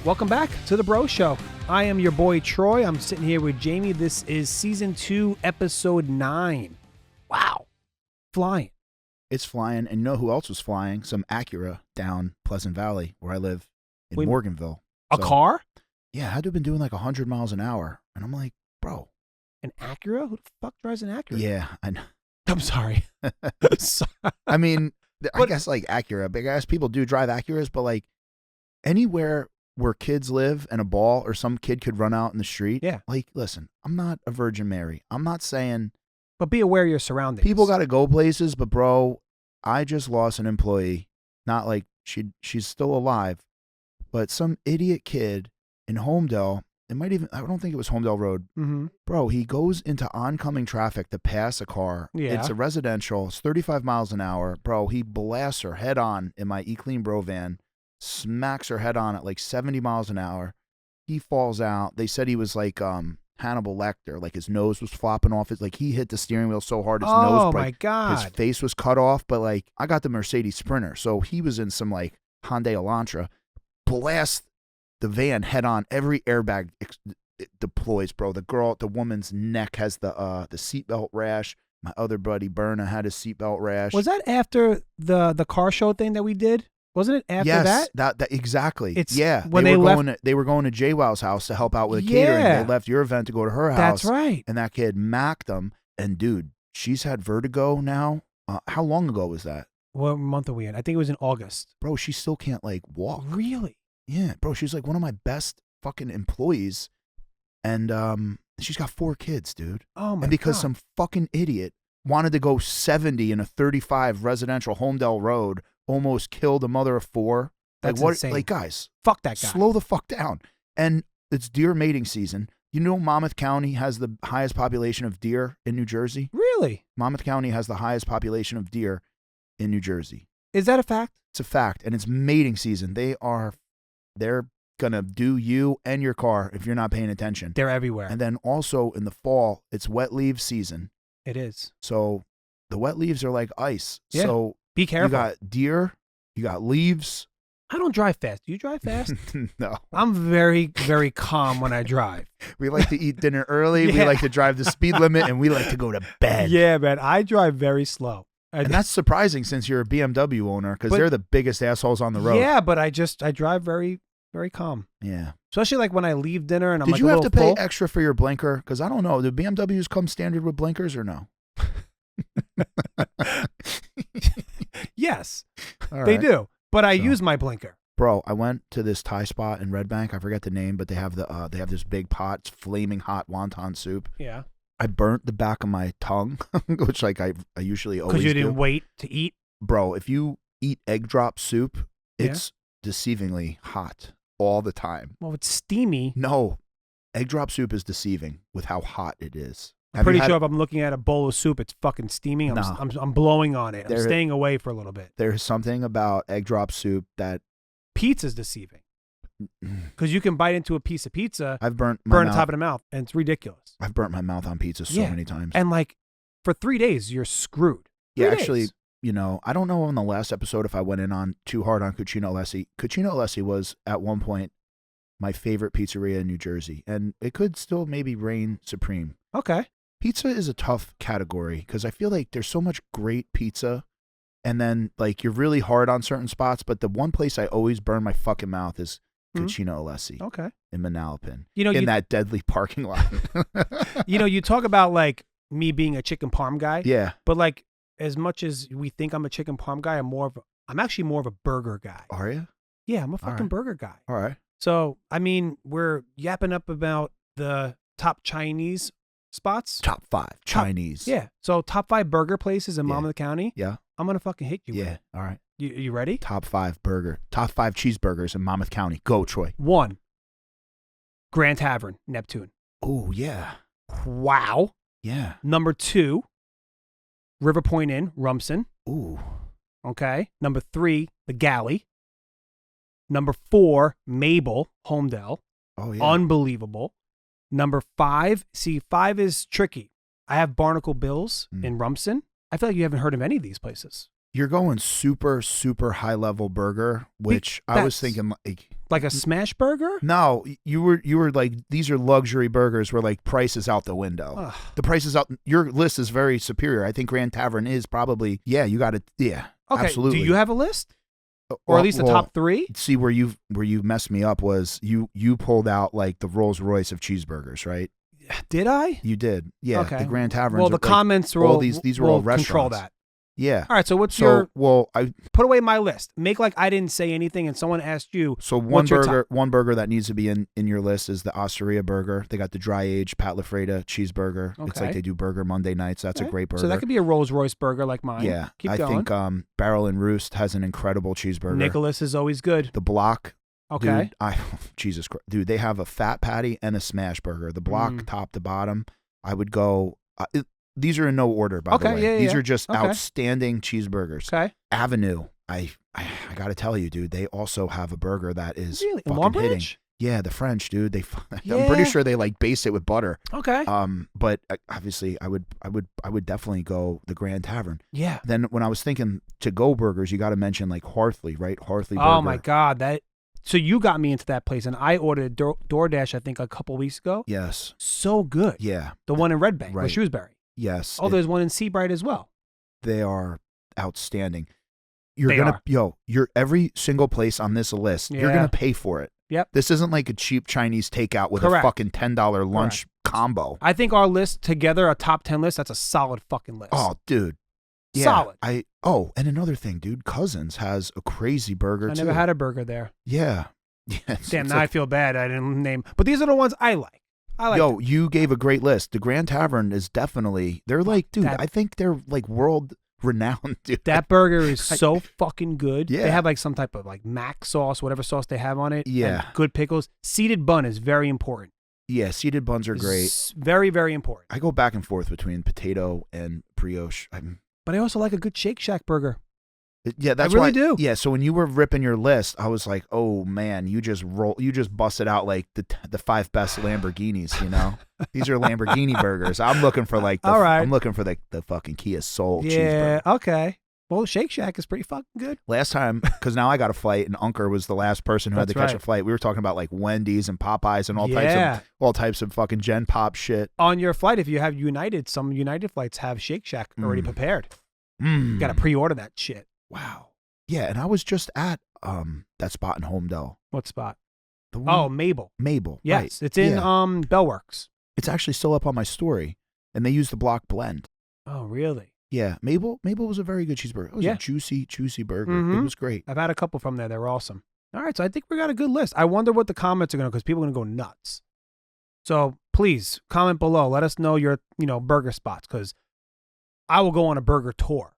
Welcome back to The Bro Show. I am your boy, Troy. I'm sitting here with Jamie. This is Season 2, Episode 9. Wow. Flying. It's flying. And you know who else was flying? Some Acura down Pleasant Valley, where I live in Morganville. A car? Yeah, I had to have been doing like 100 miles an hour. And I'm like, bro. An Acura? Who the fuck drives an Acura? Yeah, I know. I'm sorry. I mean, I guess like Acura. Big ass people do drive Acuras, but like anywhere where kids live and a ball or some kid could run out in the street. Yeah. Like, listen, I'm not a Virgin Mary. I'm not saying. But be aware of your surroundings. People got to go places, but bro, I just lost an employee. Not like she's still alive, but some idiot kid in Homedale. It might even, I don't think it was Homedale Road. Mm-hmm. Bro, he goes into oncoming traffic to pass a car. Yeah. It's a residential. It's 35 miles an hour. Bro, he blasts her head on in my E-Clean Bro van, smacks her head on at like 70 miles an hour. He falls out. They said he was like Hannibal Lecter. Like his nose was flopping off. Like he hit the steering wheel so hard his nose broke. Oh, my God. His face was cut off. But like, I got the Mercedes Sprinter. So he was in some like Hyundai Elantra. Blast the van head on. Every airbag it deploys, bro. The woman's neck has the seatbelt rash. My other buddy Berna had a seatbelt rash. Was that after the car show thing that we did? Wasn't it after that? Yes, that exactly. It's yeah. When they were going to JWoww's house to help out with catering. They left your event to go to her house. That's right. And that kid macked them. And dude, she's had vertigo now. How long ago was that? What month are we in? I think it was in August. Bro, she still can't like walk. Really? Yeah, bro. She's like one of my best fucking employees. And she's got 4 kids, dude. Oh, my God. And because some fucking idiot wanted to go 70 in a 35 residential Homedale Road, almost killed a mother of 4. That's like, what? insane. Like, guys. Fuck that guy. Slow the fuck down. And it's deer mating season. You know Monmouth County has the highest population of deer in New Jersey? Really? Monmouth County has the highest population of deer in New Jersey. Is that a fact? It's a fact. And it's mating season. They're going to do you and your car if you're not paying attention. They're everywhere. And then also in the fall, it's wet leaf season. It is. So the wet leaves are like ice. Yeah. So be careful. You got deer, you got leaves. I don't drive fast. Do you drive fast? No. I'm very, very calm when I drive. We like to eat dinner early. Yeah. We like to drive the speed limit, and we like to go to bed. Yeah, man. I drive very slow. And that's surprising since you're a BMW owner because they're the biggest assholes on the road. Yeah, but I drive very, very calm. Yeah. Especially like when I leave dinner and I'm Did like you a have little to pay full. extra for your blinker? Because I don't know. Do BMWs come standard with blinkers or no? Yes, All they right. do. But I use my blinker. Bro, I went to this Thai spot in Red Bank. I forget the name, but they have this big pot. It's flaming hot wonton soup. Yeah. I burnt the back of my tongue, which like I usually always do. Because you didn't wait to eat? Bro, if you eat egg drop soup, it's deceivingly hot all the time. Well, it's steamy. No, egg drop soup is deceiving with how hot it is. I'm pretty sure if I'm looking at a bowl of soup, it's fucking steaming. I'm blowing on it. I'm staying away for a little bit. There's something about egg drop soup that... Pizza's deceiving. Because you can bite into a piece of pizza, I've burnt the top of the mouth, and it's ridiculous. I've burnt my mouth on pizza so many times. And like, for 3 days, you're screwed. Yeah, actually, you know, I don't know on the last episode if I went in on too hard on Cucino Alessi. Cucino Alessi was, at one point, my favorite pizzeria in New Jersey. And it could still maybe reign supreme. Okay. Pizza is a tough category because I feel like there's so much great pizza. And then, like, you're really hard on certain spots. But the one place I always burn my fucking mouth is Cucino Alessi. Okay. In Manalapan. You know, in that deadly parking lot. You know, you talk about, like, me being a chicken parm guy. Yeah. But, like, as much as we think I'm a chicken parm guy, I'm actually more of a burger guy. Are you? Yeah, I'm a fucking burger guy. All right. So, I mean, we're yapping up about the top Chinese spots. Top 5 Chinese. Yeah. So top 5 burger places in Monmouth County. Yeah. I'm going to fucking hit you. Yeah. All right. You ready? Top 5 cheeseburgers in Monmouth County. Go, Troy. 1, Grand Tavern, Neptune. Oh, yeah. Wow. Yeah. Number 2, River Point Inn, Rumson. Ooh. Okay. Number 3, The Galley. Number 4, Mabel, Homedale. Oh, yeah. Unbelievable. Number 5, see, 5 is tricky. I have Barnacle Bills in Rumson. I feel like you haven't heard of any of these places. You're going super, super high level burger, which I was thinking like a smash burger. No, you were like, these are luxury burgers where like price is out the window. Ugh. The price is out. Your list is very superior. I think Grand Tavern is probably, yeah, you got it. Yeah, okay. Absolutely. Do you have a list? Or at least the top 3? See, where you messed me up was you pulled out like the Rolls Royce of cheeseburgers, right? Did I? You did. Yeah. Okay. The Grand Taverns. Well, the comments were all these were all restaurants. Control that. Yeah. All right. So what's your? Well, I put away my list. Make like I didn't say anything, and someone asked you. So one burger that needs to be in your list is the Osteria burger. They got the dry aged Pat LaFreda cheeseburger. Okay. It's like they do burger Monday nights. That's a great burger. So that could be a Rolls Royce burger like mine. Yeah. Keep going. I think Barrel and Roost has an incredible cheeseburger. Nicholas is always good. The Block. Okay. Dude, Jesus Christ, dude, they have a fat patty and a smash burger. The Block, top to bottom. I would go. These are in no order, by the way. Yeah, These are just outstanding cheeseburgers. Okay. Avenue. I got to tell you, dude, they also have a burger that is really fucking hitting. Yeah, the French, dude. I'm pretty sure they like base it with butter. Okay. But obviously, I would definitely go the Grand Tavern. Yeah. Then when I was thinking to go burgers, you got to mention like Hartley, right? Hartley burger. Oh my God, so you got me into that place, and I ordered DoorDash, I think, a couple weeks ago. Yes. So good. Yeah. The one in Red Bank, right. with Shrewsbury. Yes. Oh, there's one in Seabright as well. They are outstanding. You're every single place on this list. Yeah. You're gonna pay for it. Yep. This isn't like a cheap Chinese takeout with Correct. a fucking $10 lunch combo. I think our list together, a top 10 list, that's a solid fucking list. Oh, dude. Yeah. Solid. And another thing, dude. Cousins has a crazy burger I too. never had a burger there. Yeah. Damn, now I feel bad. I didn't name. But these are the ones I like. Yo, you gave a great list. The Grand Tavern is definitely, they're like, dude, I think they're like world renowned, dude. That burger is so fucking good. Yeah. They have like some type of like mac sauce, whatever sauce they have on it. Yeah. And good pickles. Seeded bun is very important. Yeah, seeded buns are great. It's very, very important. I go back and forth between potato and brioche. But I also like a good Shake Shack burger. Yeah, that's I really why, do. Yeah, so when you were ripping your list, I was like, "Oh man, you just busted out like the 5 best Lamborghinis." You know, these are Lamborghini burgers. I'm looking for like, I'm looking for the fucking Kia Soul cheeseburger. Yeah, okay. Well, Shake Shack is pretty fucking good. Last time, because now I got a flight, and Unker was the last person who had to catch a flight. We were talking about like Wendy's and Popeyes and all types of fucking Gen Pop shit. On your flight, if you have United, some United flights have Shake Shack already prepared. You got to pre-order that shit. Wow. Yeah, and I was just at that spot in Homedale. What spot? Mabel. Yes, right. it's in Bellworks. It's actually still up on my story, and they use the block blend. Oh, really? Yeah, Mabel was a very good cheeseburger. It was a juicy burger. Mm-hmm. It was great. I've had a couple from there. They're awesome. All right, so I think we got a good list. I wonder what the comments are going to, because people are going to go nuts. So please comment below. Let us know your burger spots, because I will go on a burger tour.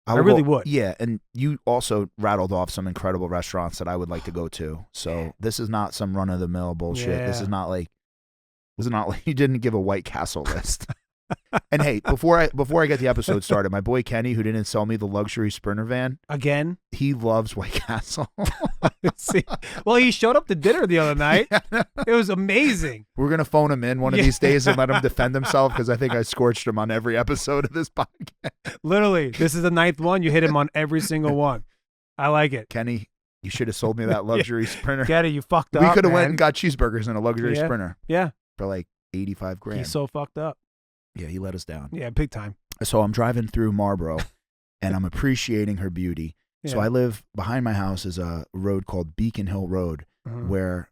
I really would. Yeah, and you also rattled off some incredible restaurants that I would like to go to. So this is not some run of the mill bullshit. Yeah. This is not like you didn't give a White Castle list. And hey, before I get the episode started, my boy Kenny, who didn't sell me the luxury Sprinter van again, he loves White Castle. See, well, he showed up to dinner the other night. It was amazing. We're gonna phone him in one of these days and let him defend himself, because I think I scorched him on every episode of this podcast. Literally, this is the 9th one. You hit him on every single one. I like it. Kenny, you should have sold me that luxury Sprinter. Get it? You fucked up. We could have man. went and got cheeseburgers in a luxury Sprinter. Yeah. For like $85,000. He's so fucked up. Yeah, he let us down. Yeah, big time. So I'm driving through Marlboro, and I'm appreciating her beauty. Yeah. So I live behind my house is a road called Beacon Hill Road, where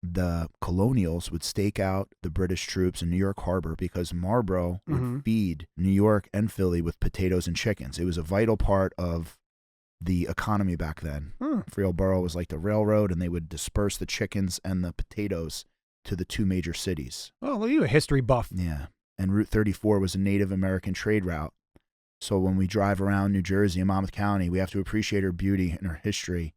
the colonials would stake out the British troops in New York Harbor, because Marlboro would feed New York and Philly with potatoes and chickens. It was a vital part of the economy back then. Freelboro was like the railroad, and they would disperse the chickens and the potatoes to the 2 major cities. Oh, well, you're a history buff. Yeah. And Route 34 was a Native American trade route. So when we drive around New Jersey and Monmouth County, we have to appreciate her beauty and her history.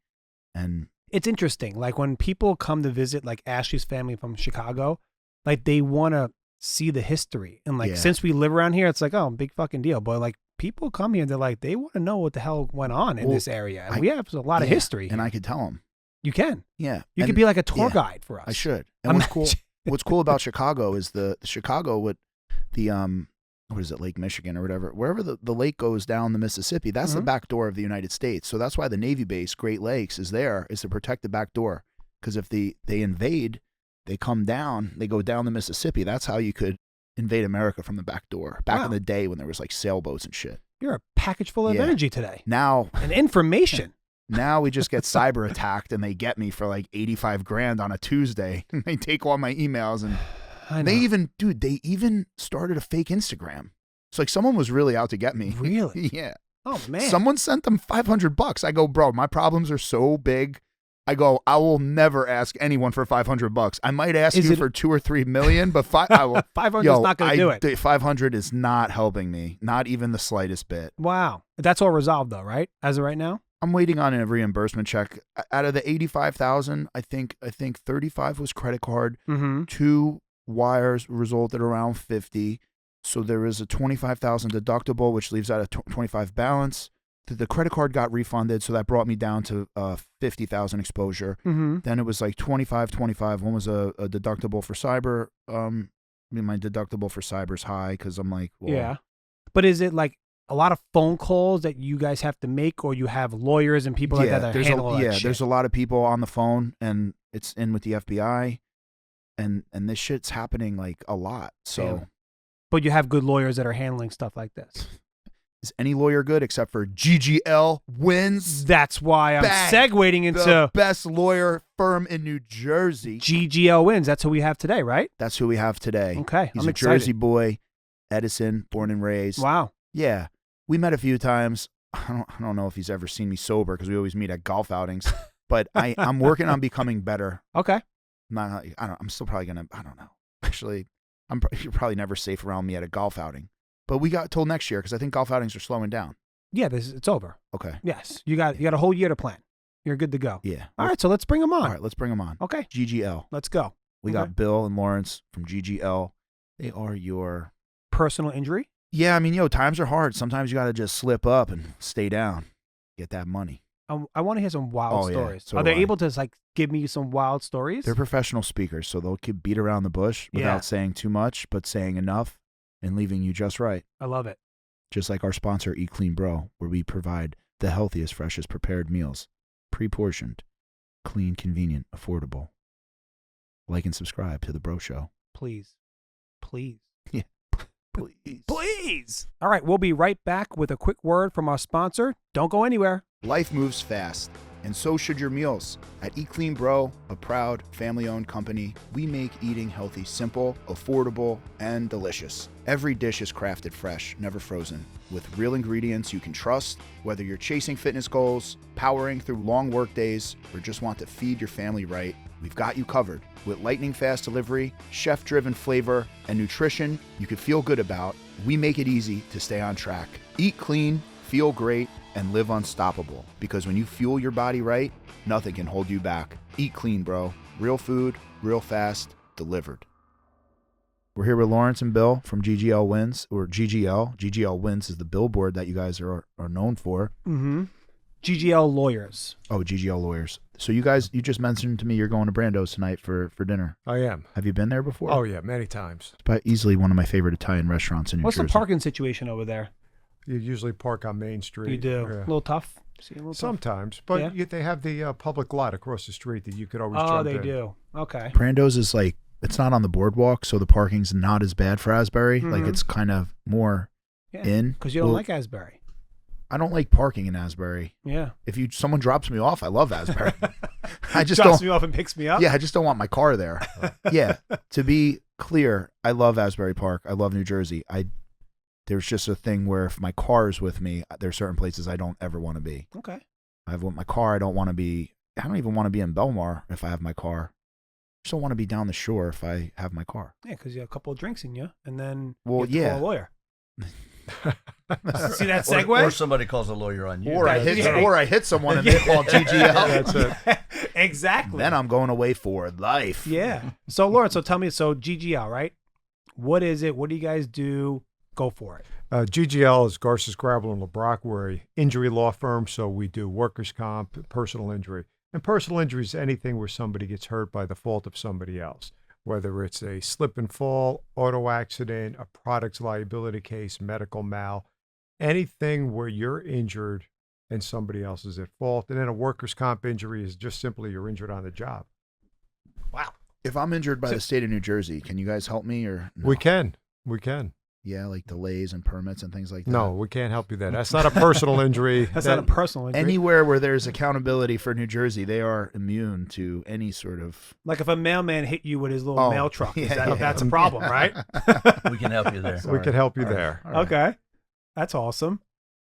And it's interesting. Like when people come to visit, like Ashley's family from Chicago, like they want to see the history. And like, since we live around here, it's like, oh, big fucking deal. But like people come here, they're like, they want to know what the hell went on in this area. And we have a lot of history. And I could tell them. You can. Yeah. You could be like a tour guide for us. I should. And what's cool about Chicago is the Chicago would, what is it, Lake Michigan or whatever, wherever the lake goes down the Mississippi, that's the back door of the United States. So that's why the Navy base, Great Lakes, is to protect the back door. Because if they invade, they come down, they go down the Mississippi. That's how you could invade America from the back door. Back in the day when there was like sailboats and shit. You're a package full of energy today. Now. And information. Now we just get cyber attacked and they get me for like 85 grand on a Tuesday. They take all my emails and they even started a fake Instagram. It's like someone was really out to get me. Really? Yeah. Oh man. Someone sent them $500. I go, bro, my problems are so big. I go, I will never ask anyone for $500. I might ask you for 2 or 3 million, but I will. 500 is not going to do it. 500 is not helping me, not even the slightest bit. Wow. That's all resolved though, right? As of right now? I'm waiting on a reimbursement check. Out of the 85,000, I think 35 was credit card. 2 wires resulted around 50. So there is a 25,000 deductible, which leaves out a 25 balance. The credit card got refunded, so that brought me down to 50,000 exposure. Then it was like 25. One was a deductible for cyber. My deductible for cyber's high because I'm like, well, yeah. But is it like a lot of phone calls that you guys have to make, or you have lawyers and people like that handle that shit? There's a lot of people on the phone, and it's in with the FBI, and this shit's happening like a lot. So, damn. But you have good lawyers that are handling stuff like this. Is any lawyer good except for GGL Wins? That's why I'm segueing into the best lawyer firm in New Jersey. GGL Wins. That's who we have today, right? That's who we have today. Okay, He's I'm a excited. Jersey boy, Edison, born and raised. Wow. Yeah, we met a few times. I don't know if he's ever seen me sober because we always meet at golf outings. But I'm working on becoming better. Okay. I'm still probably gonna. I don't know. Actually, you're probably never safe around me at a golf outing. But we got till next year because I think golf outings are slowing down. Yeah, it's over. Okay. Yes, you got a whole year to plan. You're good to go. Yeah. All right, so let's bring them on. All right, let's bring them on. Okay. GGL. Let's go. We got Bill and Lawrence from GGL. They are your personal injury. Yeah, I mean, times are hard. Sometimes you got to just slip up and stay down, get that money. I want to hear some wild stories. So are they able to give me some wild stories? They're professional speakers, so they'll beat around the bush without saying too much, but saying enough and leaving you just right. I love it. Just like our sponsor, Eat Clean Bro, where we provide the healthiest, freshest prepared meals, pre-portioned, clean, convenient, affordable. Like and subscribe to The Bro Show. Please. Yeah. Please. All right, we'll be right back with a quick word from our sponsor. Don't go anywhere. Life moves fast, and so should your meals. At Eat Clean Bro, a proud family-owned company, we make eating healthy simple, affordable, and delicious. Every dish is crafted fresh, never frozen, with real ingredients you can trust. Whether you're chasing fitness goals, powering through long work days, or just want to feed your family right, we've got you covered. With lightning fast delivery, chef-driven flavor, and nutrition you can feel good about, we make it easy to stay on track. Eat clean, feel great, and live unstoppable. Because when you fuel your body right, nothing can hold you back. Eat clean, bro. Real food, real fast, delivered. We're here with Lawrence and Bill from GGL Wins, or GGL. GGL Wins is the billboard that you guys are known for. Mm-hmm. GGL Lawyers. Oh, GGL Lawyers. So you just mentioned to me you're going to Brando's tonight for dinner. I am. Have you been there before? Oh, yeah, many times. It's easily one of my favorite Italian restaurants in New Jersey. What's the parking situation over there? You usually park on Main Street. You do. Yeah. A little tough? Sometimes. But they have the public lot across the street that you could always jump in. Oh, they do. Okay. Brando's is like, it's not on the boardwalk, so the parking's not as bad for Asbury. Mm-hmm. Like, it's kind of more in. Because you don't like Asbury. I don't like parking in Asbury. Yeah. If someone drops me off, I love Asbury. I just drops me off and picks me up? Yeah, I just don't want my car there. Yeah. To be clear, I love Asbury Park. I love New Jersey. There's just a thing where if my car is with me, there's certain places I don't ever want to be. Okay. I have my car. I don't even want to be in Belmar if I have my car. I just don't want to be down the shore if I have my car. Yeah, because you have a couple of drinks in you, and then you have to call a lawyer. See that segue? Or somebody calls a lawyer on you. Or I hit someone and they call GGL. That's it. Exactly. Then I'm going away for life. Yeah. So Lawrence, tell me, GGL, right? What is it? What do you guys do? Go for it. GGL is Garces, Gravel, and LeBrocq. We're an injury law firm, so we do workers' comp, personal injury. And personal injury is anything where somebody gets hurt by the fault of somebody else. whether it's a slip and fall, auto accident, a products liability case, medical mal, anything where you're injured and somebody else is at fault. And then a workers' comp injury is just simply you're injured on the job. Wow. If I'm injured by the state of New Jersey, can you guys help me or no? We can. Yeah, like delays and permits and things like that. No, we can't help you there. That's not a personal injury. That's not a personal injury. Anywhere where there's accountability for New Jersey, they are immune to any sort of. Like if a mailman hit you with his little mail truck, that's a yeah. problem, right? We can help you there. We can help you there. All right. Okay. That's awesome.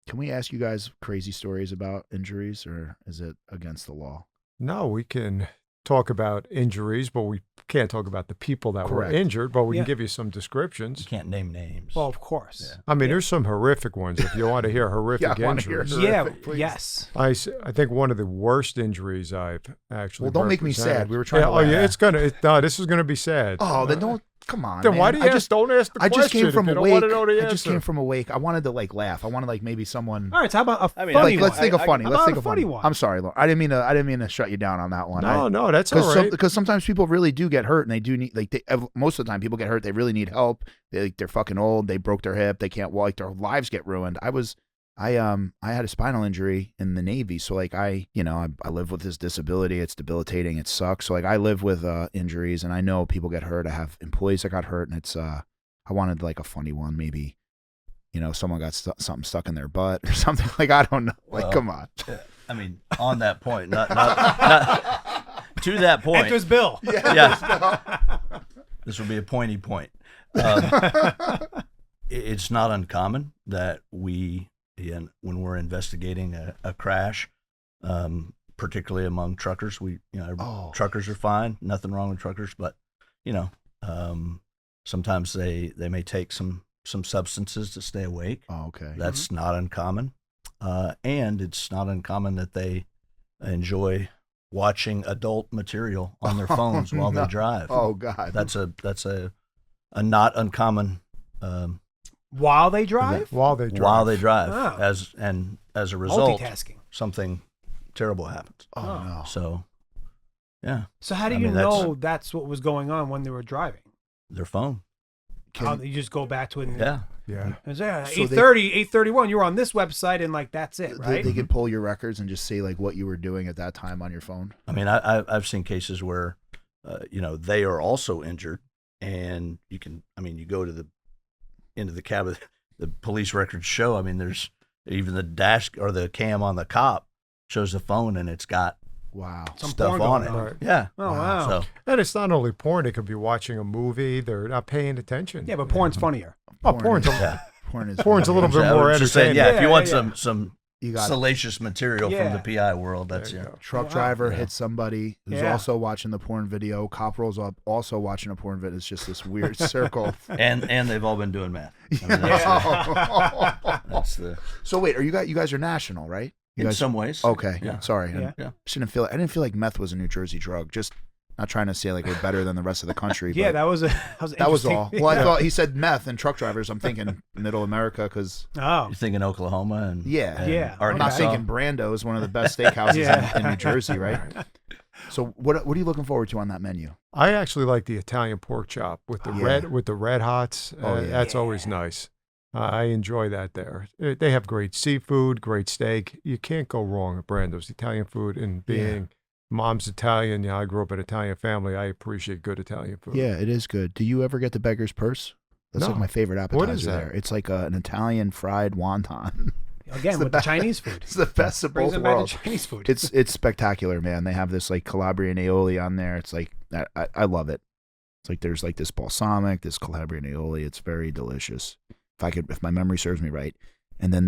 Can we ask you guys crazy stories about injuries, or is it against the law? No, we can talk about injuries, but we can't talk about the people that Correct. were injured, but we Yeah. can give you some descriptions. You can't name names. Well, of course. Yeah. I mean, there's some horrific ones if you want to hear horrific Yeah, I wanna hear injuries. horrific. Yeah. Horrific, please. Yes. I think one of the worst injuries I've actually Well, don't make me sad. represented- We were trying Yeah, to oh, yeah, laugh. no, this is going to be sad. Oh, then don't. Come on. Then man. why do you don't ask the I question just came from if you don't awake. want to know the I just answer? came from awake. I wanted to like laugh. I wanted like maybe someone. All right. So how about a I mean, funny Like, one? let's think of funny. How Let's about think a of funny funny. one. I'm sorry, Lauren. I didn't mean to shut you down on that one. No, that's all right. Because sometimes people really do get hurt, and they do need most of the time people get hurt. They really need help. They're fucking old. They broke their hip. They can't walk. Like, their lives get ruined. I had a spinal injury in the Navy, so like I live with this disability. It's debilitating. It sucks. So like I live with injuries, and I know people get hurt. I have employees that got hurt, and it's I wanted like a funny one, maybe. Someone got something stuck in their butt or something. Like I don't know. Like Well, come on. I mean, on that point, not to that point. Enters Bill. Yeah. This will be a pointy point. It's not uncommon that when we're investigating a crash, particularly among truckers, truckers are fine, nothing wrong with truckers, but sometimes they may take some substances to stay awake. Oh, okay. That's not uncommon, and it's not uncommon that they enjoy watching adult material on their phones while they drive. Oh God. That's a not uncommon While they drive? While they drive. Oh. as a result, Multitasking. something terrible happens. Oh no. So, yeah, So how do I you mean, know that's what was going on when they were driving? their phone. How you just go back to it and Yeah, Yeah. it's, yeah, So 8:30, 8:31, you were on this website and like that's it, right? They could pull your records and just say like what you were doing at that time on your phone. I mean, I've seen cases where, they are also injured, and you go to into the cab of the police records show. I mean, there's even the dash or the cam on the cop shows the phone, and it's got Wow. Some stuff porn on going it. on. Right. Yeah. Oh, wow. So And it's not only porn. It could be watching a movie. They're not paying attention. Yeah, but porn's funnier. Oh, porn's yeah. Porn's a little bit I more was just saying, entertaining. yeah, if you Yeah, want yeah. some You got it. salacious material Yeah. from the PI world, that's There you yeah. go. Truck Wow. driver Yeah. hits somebody who's Yeah. also watching the porn video. Cop rolls up, also watching a porn video. It's just this weird circle. And they've all been doing math. I mean, that's the So wait, you guys are national, right? You in guys, some ways. okay. Yeah. Sorry. Yeah. Yeah. I didn't feel like meth was a New Jersey drug. Just not trying to say like we're better than the rest of the country. Yeah, but that was that was interesting. all. Well, I thought he said meth and truck drivers. I'm thinking middle America because Oh. You're thinking Oklahoma and Yeah. and Yeah. I'm not Arkansas. thinking Brando's one of the best steakhouses Yeah. in New Jersey, right? So what are you looking forward to on that menu? I actually like the Italian pork chop with the Yeah. red hots. Oh, yeah. That's always nice. I enjoy that there. They have great seafood, great steak. You can't go wrong at Brando's. Italian food, and being mom's Italian, I grew up in an Italian family. I appreciate good Italian food. Yeah, it is good. Do you ever get the beggar's purse? That's No. like my favorite appetizer What is that? there. It's like an Italian fried wonton. Again, with the Chinese food. It's the best of Brings both them back worlds. to Chinese food. It's spectacular, man. They have this like Calabrian aioli on there. It's like I love it. It's like there's like this balsamic, this Calabrian aioli. It's very delicious. If my memory serves me right. And then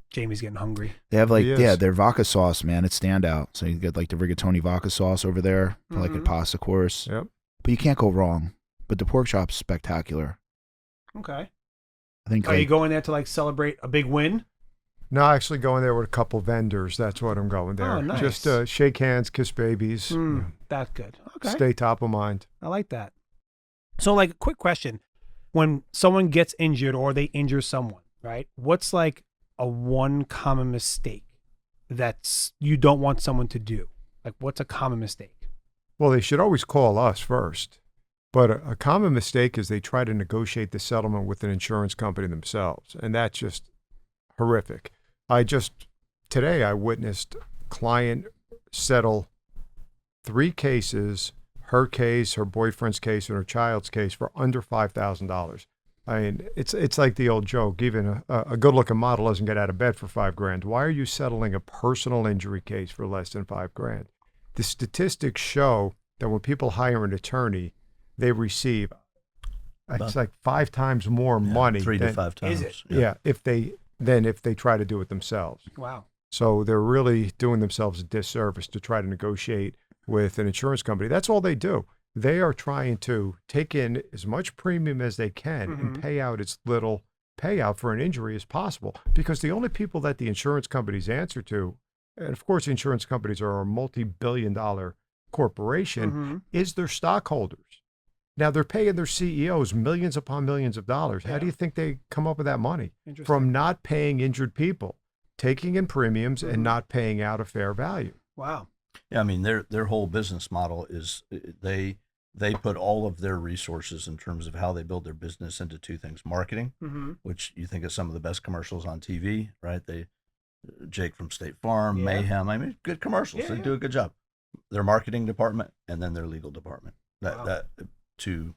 Jamie's getting hungry. they have like He is. their vodka sauce, man. It's standout. So you get like the rigatoni vodka sauce over there for like a Mhm. pasta course. Yep. But you can't go wrong. But the pork chop's spectacular. Okay. I think Are you like, going there to like celebrate a big win? No, actually going there with a couple vendors. That's what I'm going there. Oh, nice. Just shake hands, kiss babies, That's good. Okay. stay top of mind. I like that. So, like, a quick question. When someone gets injured or they injure someone, right? What's like a one common mistake that's you don't want someone to do? Like, what's a common mistake? Well, they should always call us first. But a common mistake is they try to negotiate the settlement with an insurance company themselves, and that's just horrific. Today I witnessed client settle 3 cases, her case, her boyfriend's case, and her child's case for under $5,000. I mean, it's like the old joke, even a good-looking model doesn't get out of bed for $5,000. Why are you settling a personal injury case for less than $5,000? The statistics show that when people hire an attorney, they receive, it's like 5 times more money. 3 to 5 times. Is it? Yeah, if they try to do it themselves. Wow. So they're really doing themselves a disservice to try to negotiate with an insurance company. That's all they do. They are trying to take in as much premium as they can and pay out as little payout for an injury as possible, because the only people that the insurance companies answer to, and of course insurance companies are a multi-billion-dollar corporation, is their stockholders. Now they're paying their CEOs millions upon millions of dollars. How do you think they come up with that money? From not paying injured people, taking in premiums and not paying out a fair value. Wow. Yeah, I mean their whole business model is they put all of their resources in terms of how they build their business into 2 things: marketing, which you think of some of the best commercials on TV, right? Jake from State Farm, Mayhem. I mean, good commercials. They do a good job. Their marketing department and then their legal department. That to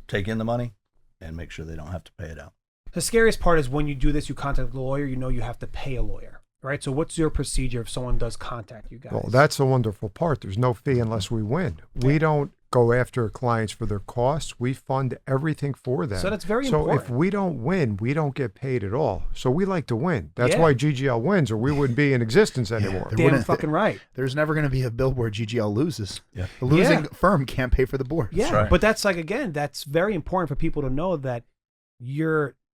take in the money and make sure they don't have to pay it out. The scariest part is when you do this, you contact a lawyer, you know you have to pay a lawyer, right? So what's your procedure if someone does contact you guys? Well, that's the wonderful part. There's no fee unless we win. We don't go after clients for their costs. We fund everything for them. So that's very important. So if we don't win, we don't get paid at all. So we like to win. That's why GGL wins, or we wouldn't be in existence anymore. Damn fucking right. There's never going to be a billboard GGL loses. Yeah. The losing firm can't pay for the board. Yeah, right. But that's like, again, that's very important for people to know that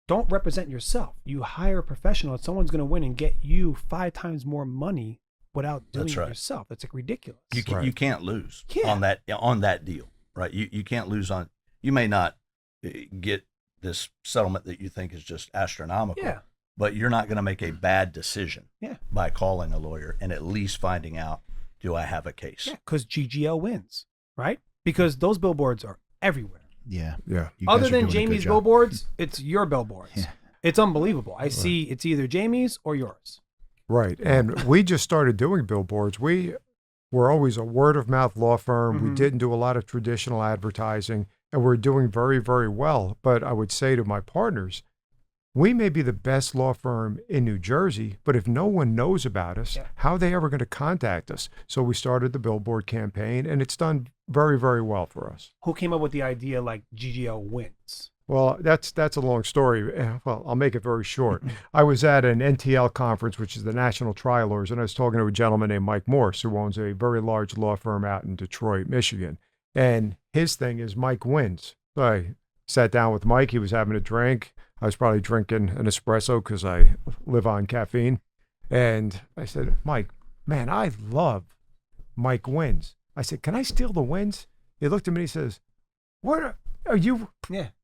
don't represent yourself. You hire a professional, and someone's going to win and get you 5 times more money without doing it yourself. That's like ridiculous. You can't lose on that deal, right? You can't lose on. You may not get this settlement that you think is just astronomical, but you're not going to make a bad decision by calling a lawyer and at least finding out, do I have a case? Yeah, because GGL wins, right? Because those billboards are everywhere. Yeah. Yeah. Other than Jamie's billboards, it's your billboards. Yeah. It's unbelievable. I see it's either Jamie's or yours. Right. And we just started doing billboards. We were always a word of mouth law firm. We didn't do a lot of traditional advertising, and we're doing very, very well. But I would say to my partners, we may be the best law firm in New Jersey, but if no one knows about us, how are they ever going to contact us? So we started the billboard campaign, and it's done very, very well for us. Who came up with the idea like GGL wins? Well, that's a long story. Well, I'll make it very short. I was at an NTL conference, which is the National Trial Lawyers, and I was talking to a gentleman named Mike Morse, who owns a very large law firm out in Detroit, Michigan. And his thing is Mike wins. So I sat down with Mike. He was having a drink. I was probably drinking an espresso because I live on caffeine. And I said, Mike, man, I love Mike wins. I said, can I steal the wins? He looked at me and he says, where are you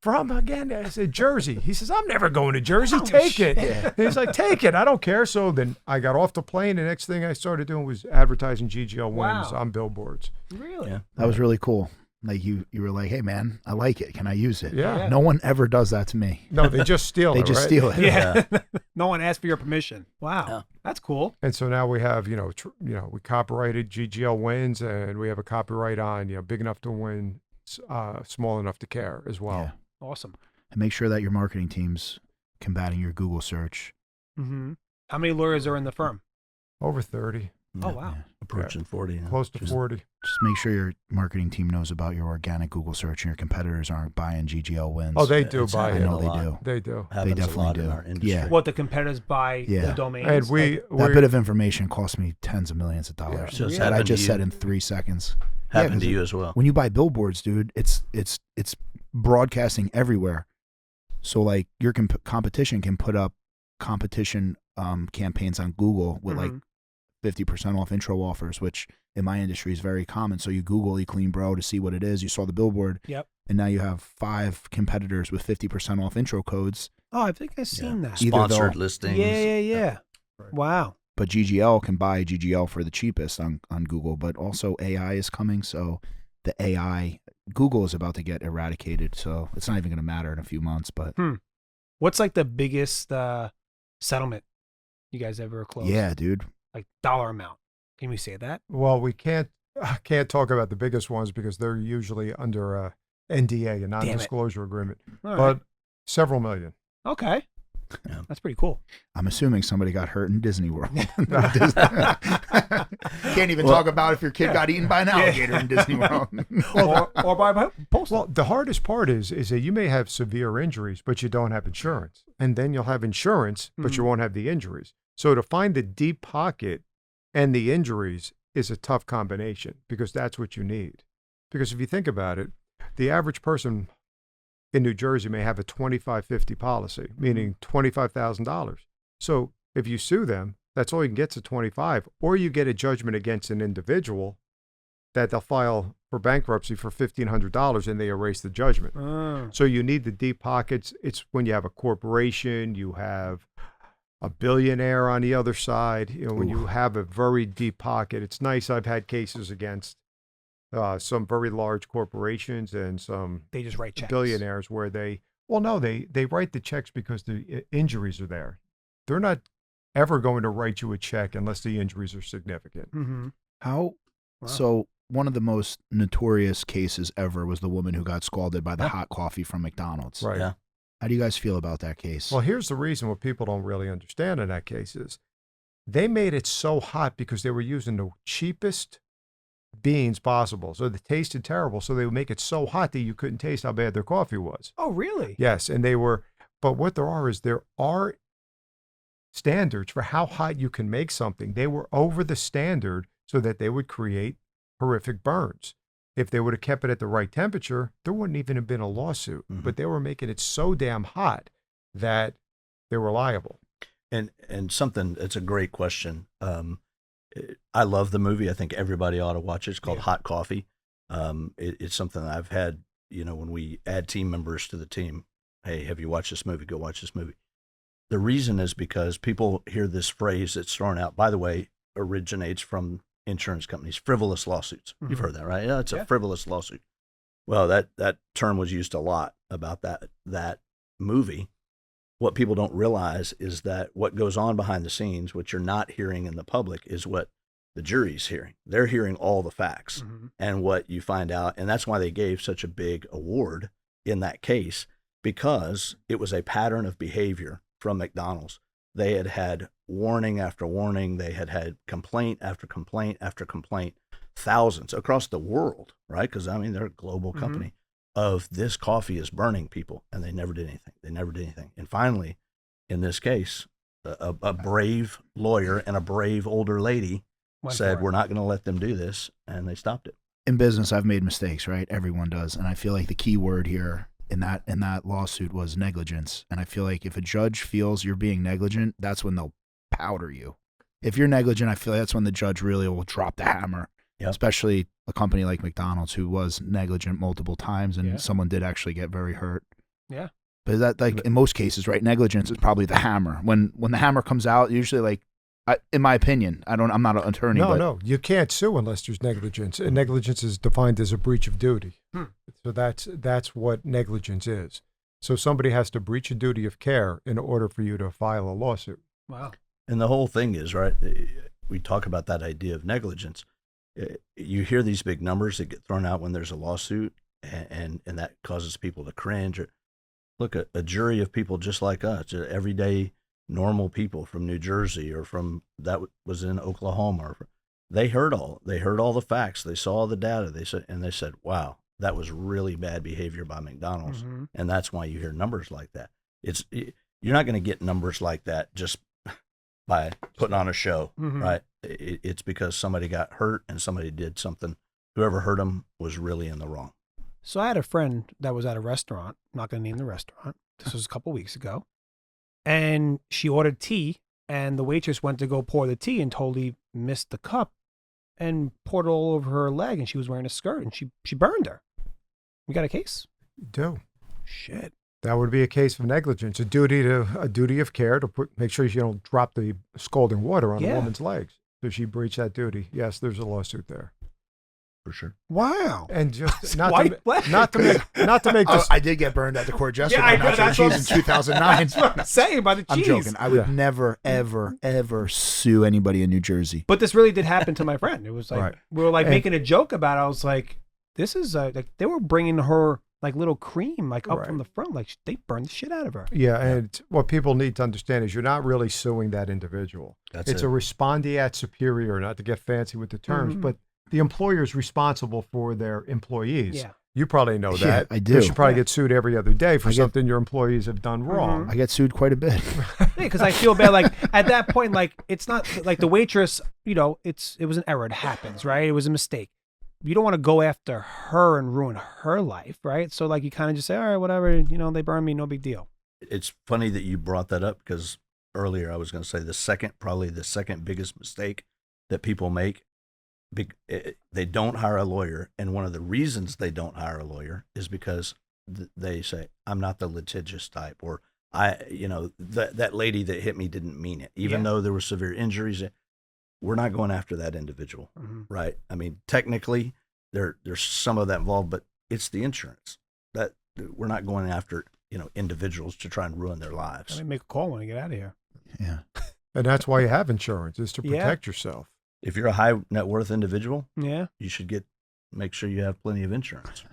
from again? I said, Jersey. He says, I'm never going to Jersey. Take it. Yeah. He's like, take it. I don't care. So then I got off the plane. The next thing I started doing was advertising GGL wins on billboards. Really? Yeah. That was really cool. Like you were like, hey man, I like it. Can I use it? Yeah. No one ever does that to me. No, they just steal it. They just steal it. Yeah. No one asked for your permission. Wow. Yeah. That's cool. And so now we have, we copyrighted GGL wins, and we have a copyright on, big enough to win, small enough to care as well. Yeah. Awesome. And make sure that your marketing team's combating your Google search. How many lawyers are in the firm? Over 30. Oh, wow. Yeah. Approaching 40. Close to 40. Just make sure your marketing team knows about your organic Google search and your competitors aren't buying GGL wins. Oh, they do buy it. I know they do. They do. They definitely do. In our industry. Yeah. What, the competitors buy the domains? And that bit of information cost me tens of millions of dollars. Yeah. That I just said in 3 seconds. Happened to you as well. When you buy billboards, dude, it's broadcasting everywhere. So like your competition can put up competition campaigns on Google with like 50% off intro offers, which in my industry is very common. So you Google eClean Bro to see what it is. You saw the billboard. Yep. And now you have 5 competitors with 50% off intro codes. Oh, I think I've seen that. Sponsored listings. Yeah. Right. Wow. But GGL can buy GGL for the cheapest on Google, but also AI is coming. So the AI, Google is about to get eradicated, so it's not even going to matter in a few months. But what's like the biggest settlement you guys ever closed? yeah, dude. Like dollar amount. Can we say that? Well, I can't talk about the biggest ones because they're usually under a NDA, a non-disclosure agreement. All But right. several million. Okay. Yeah. That's pretty cool. I'm assuming somebody got hurt in Disney World. Can't even talk about if your kid got eaten by an alligator in Disney World. or by postal. Well, the hardest part is that you may have severe injuries, but you don't have insurance. And then you'll have insurance, but you won't have the injuries. So to find the deep pocket and the injuries is a tough combination because that's what you need. Because if you think about it, the average person in New Jersey may have a 25/50 policy, meaning $25,000. So if you sue them, that's all you can get to 25, or you get a judgment against an individual that they'll file for bankruptcy for $1,500 and they erase the judgment. So you need the deep pockets. It's when you have a corporation, you have a billionaire on the other side. You know, when you have a very deep pocket, it's nice. I've had cases against some very large corporations and some They just write checks. billionaires where they write the checks because the injuries are there. They're not ever going to write you a check unless the injuries are significant. Mm-hmm. How? Wow. So one of the most notorious cases ever was the woman who got scalded by the hot coffee from McDonald's. Right. Yeah. How do you guys feel about that case? Well, here's the reason what people don't really understand in that case is they made it so hot because they were using the cheapest beans possible. So they tasted terrible. So they would make it so hot that you couldn't taste how bad their coffee was. Oh, really? Yes. And but what there are standards for how hot you can make something. They were over the standard so that they would create horrific burns. If they would have kept it at the right temperature, there wouldn't even have been a lawsuit. Mm-hmm. But they were making it so damn hot that they were liable. And something, it's a great question. I love the movie. I think everybody ought to watch it. It's called Hot Coffee. It's something that I've had, when we add team members to the team. Hey, have you watched this movie? Go watch this movie. The reason is because people hear this phrase that's thrown out, by the way, originates from insurance companies, frivolous lawsuits. You've heard that, right? Yeah, it's a frivolous lawsuit. Well, that term was used a lot about that movie. What people don't realize is that what goes on behind the scenes, what you're not hearing in the public, is what the jury's hearing. They're hearing all the facts and what you find out. And that's why they gave such a big award in that case, because it was a pattern of behavior from McDonald's. They had had warning after warning. They had had complaint after complaint after complaint, thousands across the world, right? Because, they're a global company. Of this coffee is burning people, and they never did anything. And finally, in this case, a brave lawyer and a brave older lady said, we're not going to let them do this, and they stopped it. In business, I've made mistakes, right? Everyone does. And I feel like the key word here in that lawsuit was negligence. And I feel like if a judge feels you're being negligent, that's when they'll powder you. If you're negligent, I feel like that's when the judge really will drop the hammer. Yep. Especially a company like McDonald's, who was negligent multiple times, and someone did actually get very hurt. Yeah. But that, like in most cases, right? Negligence is probably the hammer. When the hammer comes out, usually, like, in my opinion, I'm not an attorney. No, you can't sue unless there's negligence, and negligence is defined as a breach of duty. So that's what negligence is. So somebody has to breach a duty of care in order for you to file a lawsuit. Wow. And the whole thing is, right, we talk about that idea of negligence. You hear these big numbers that get thrown out when there's a lawsuit, and that causes people to cringe. Look, a jury of people just like us, everyday normal people from New Jersey or from that was in Oklahoma, they heard all the facts, they saw the data, they said, wow, that was really bad behavior by McDonald's, and that's why you hear numbers like that. You're not going to get numbers like that just by putting on a show, right? It's because somebody got hurt and somebody did something. Whoever hurt them was really in the wrong. So I had a friend that was at a restaurant. I'm not going to name the restaurant. This was a couple weeks ago. And she ordered tea, and the waitress went to go pour the tea and totally missed the cup and poured it all over her leg, and she was wearing a skirt, and she burned her. We got a case? You do. Shit. That would be a case of negligence, a duty of care to make sure you don't drop the scalding water on a woman's legs. So she breached that duty. Yes, there's a lawsuit there. for sure. Wow. And just White not to make this. I did get burned at the court yesterday. Yeah, I know, nacho that's what cheese in 2009. That's what I'm saying by the cheese. I'm joking. I would never, ever, ever sue anybody in New Jersey. But this really did happen to my friend. It was like Right. we were like And- making a joke about it. I was like, "This is like they were bringing her like little cream like up Right. from the front. Like they burned the shit out of her." Yeah, and what people need to understand is you're not really suing that individual. That's It's a respondeat superior, not to get fancy with the terms, Mhm. but the employer is responsible for their employees. Yeah. You probably know Yeah, that. I do. You should probably Yeah. get sued every other day for I get- something your employees have done wrong. I get sued quite a bit. Because I feel bad. Like at that point, like it's not like the waitress. You know, it was an error. It happens, right? It was a mistake. You don't want to go after her and ruin her life, right? So like you kind of just say, all right, whatever. You know, they burned me, no big deal. It's funny that you brought that up because earlier I was going to say probably the second biggest mistake that people make. They don't hire a lawyer, and one of the reasons they don't hire a lawyer is because they say, I'm not the litigious type, or that lady that hit me didn't mean it, even though there were severe injuries. We're not going after that individual, right? I mean, technically there's some of that involved, but it's the insurance that we're not going after, individuals to try and ruin their lives. I make a call when I get out of here. Yeah. And that's why you have insurance, is to Yeah. protect yourself. If you're a high net worth individual, Yeah. you should make sure you have plenty of insurance.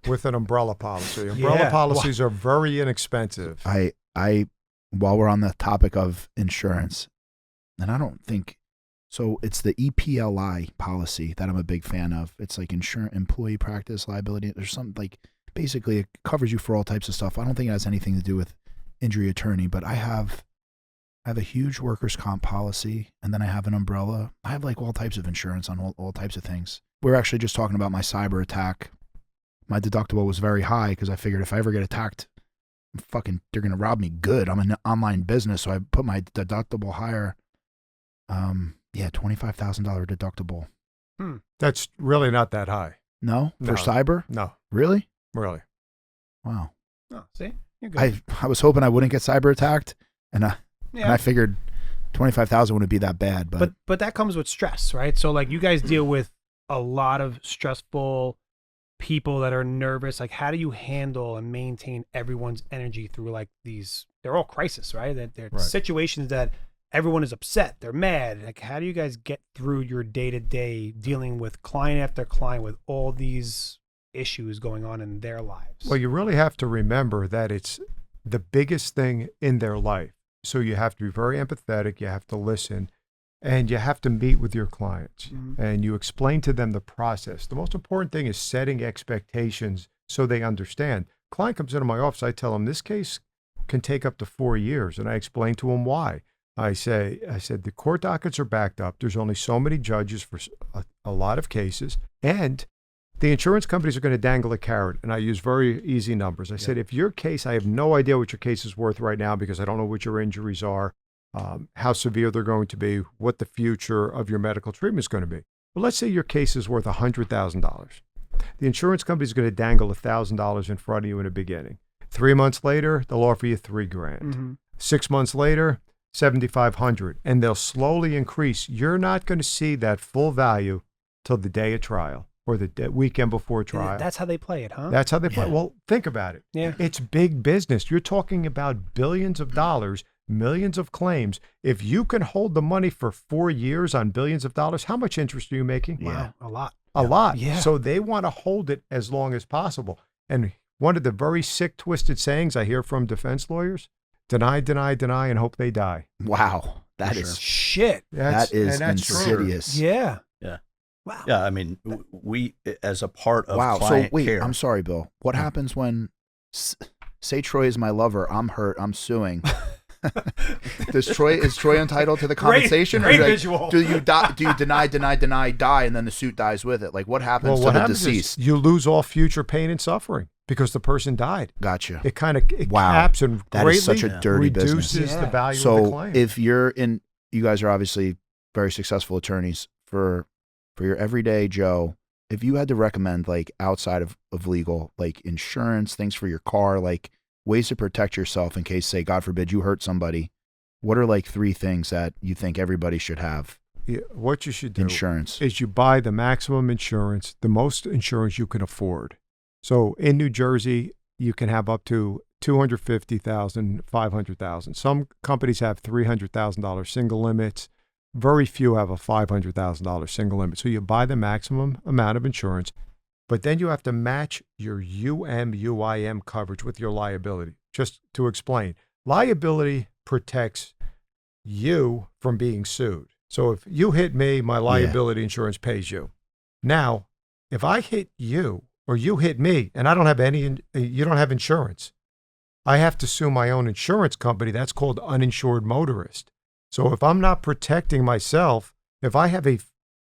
With an umbrella policy. Umbrella policies are very inexpensive. While we're on the topic of insurance, and I don't think, so it's the EPLI policy that I'm a big fan of. It's like insurance, employee practice liability. There's something like, basically it covers you for all types of stuff. I don't think it has anything to do with injury attorney, but I have a huge workers' comp policy, and then I have an umbrella. I have like all types of insurance on all types of things. We're actually just talking about my cyber attack. My deductible was very high because I figured if I ever get attacked, they're going to rob me good. I'm an online business, so I put my deductible higher. $25,000 deductible. That's really not that high. No? For No. cyber? No, Really? really. Wow. Oh, see, you're good. I was hoping I wouldn't get cyber attacked, and I figured 25,000 wouldn't be that bad, But that comes with stress, right? So like you guys deal with a lot of stressful people that are nervous. Like how do you handle and maintain everyone's energy through like these? They're all crisis, right? That they're Right. situations that everyone is upset. They're mad. Like how do you guys get through your day to day dealing with client after client with all these issues going on in their lives? Well, you really have to remember that it's the biggest thing in their life. So you have to be very empathetic. You have to listen, and you have to meet with your clients, and you explain to them the process. The most important thing is setting expectations so they understand. Client comes into my office. I tell them this case can take up to 4 years, and I explain to them why. I said the court dockets are backed up. There's only so many judges for a lot of cases, and the insurance companies are going to dangle a carrot, and I use very easy numbers. I said, if your case, I have no idea what your case is worth right now because I don't know what your injuries are, how severe they're going to be, what the future of your medical treatment is going to be. But let's say your case is worth $100,000. The insurance company is going to dangle $1,000 in front of you in the beginning. 3 months later, they'll offer you $3,000. 6 months later, $7,500, and they'll slowly increase. You're not going to see that full value till the day of trial or the weekend before trial. That's how they play it, huh? That's how they play. Well, think about it. Yeah. It's big business. You're talking about billions of dollars, millions of claims. If you can hold the money for 4 years on billions of dollars, how much interest are you making? Wow, a lot. A lot. Yeah. So they want to hold it as long as possible. And one of the very sick, twisted sayings I hear from defense lawyers, deny, deny, deny, and hope they die. wow. That For is Shit. that is and that's true. insidious. Yeah. Yeah. Wow. Yeah, I mean, we as a part of Wow. So client wait, care. I'm sorry, Bill. What happens when say Troy is my lover, I'm hurt, I'm suing. Is Troy entitled to the compensation? Great or visual. do you deny, die, and then the suit dies with it? Like what happens Well, what to the happens deceased? is you lose all future pain and suffering because the person died. Gotcha. It kind of Wow. caps and That greatly is such a dirty reduces business. the value of the So claim. if you're in, you guys are obviously very successful attorneys. For your everyday Joe, if you had to recommend like outside of legal, like insurance, things for your car, like ways to protect yourself in case, say, God forbid, you hurt somebody, what are like 3 things that you think everybody should have? what you should do Insurance. is you buy the maximum insurance, the most insurance you can afford. So in New Jersey, you can have up to $250,000, $500,000. Some companies have $300,000 single limits. Very few have a $500,000 single limit. So you buy the maximum amount of insurance, but then you have to match your UM/UIM coverage with your liability. Just to explain, liability protects you from being sued. So if you hit me, my liability insurance pays you. Now, if I hit you or you hit me and I don't have you don't have insurance, I have to sue my own insurance company. That's called uninsured motorist. So if I'm not protecting myself, if I have a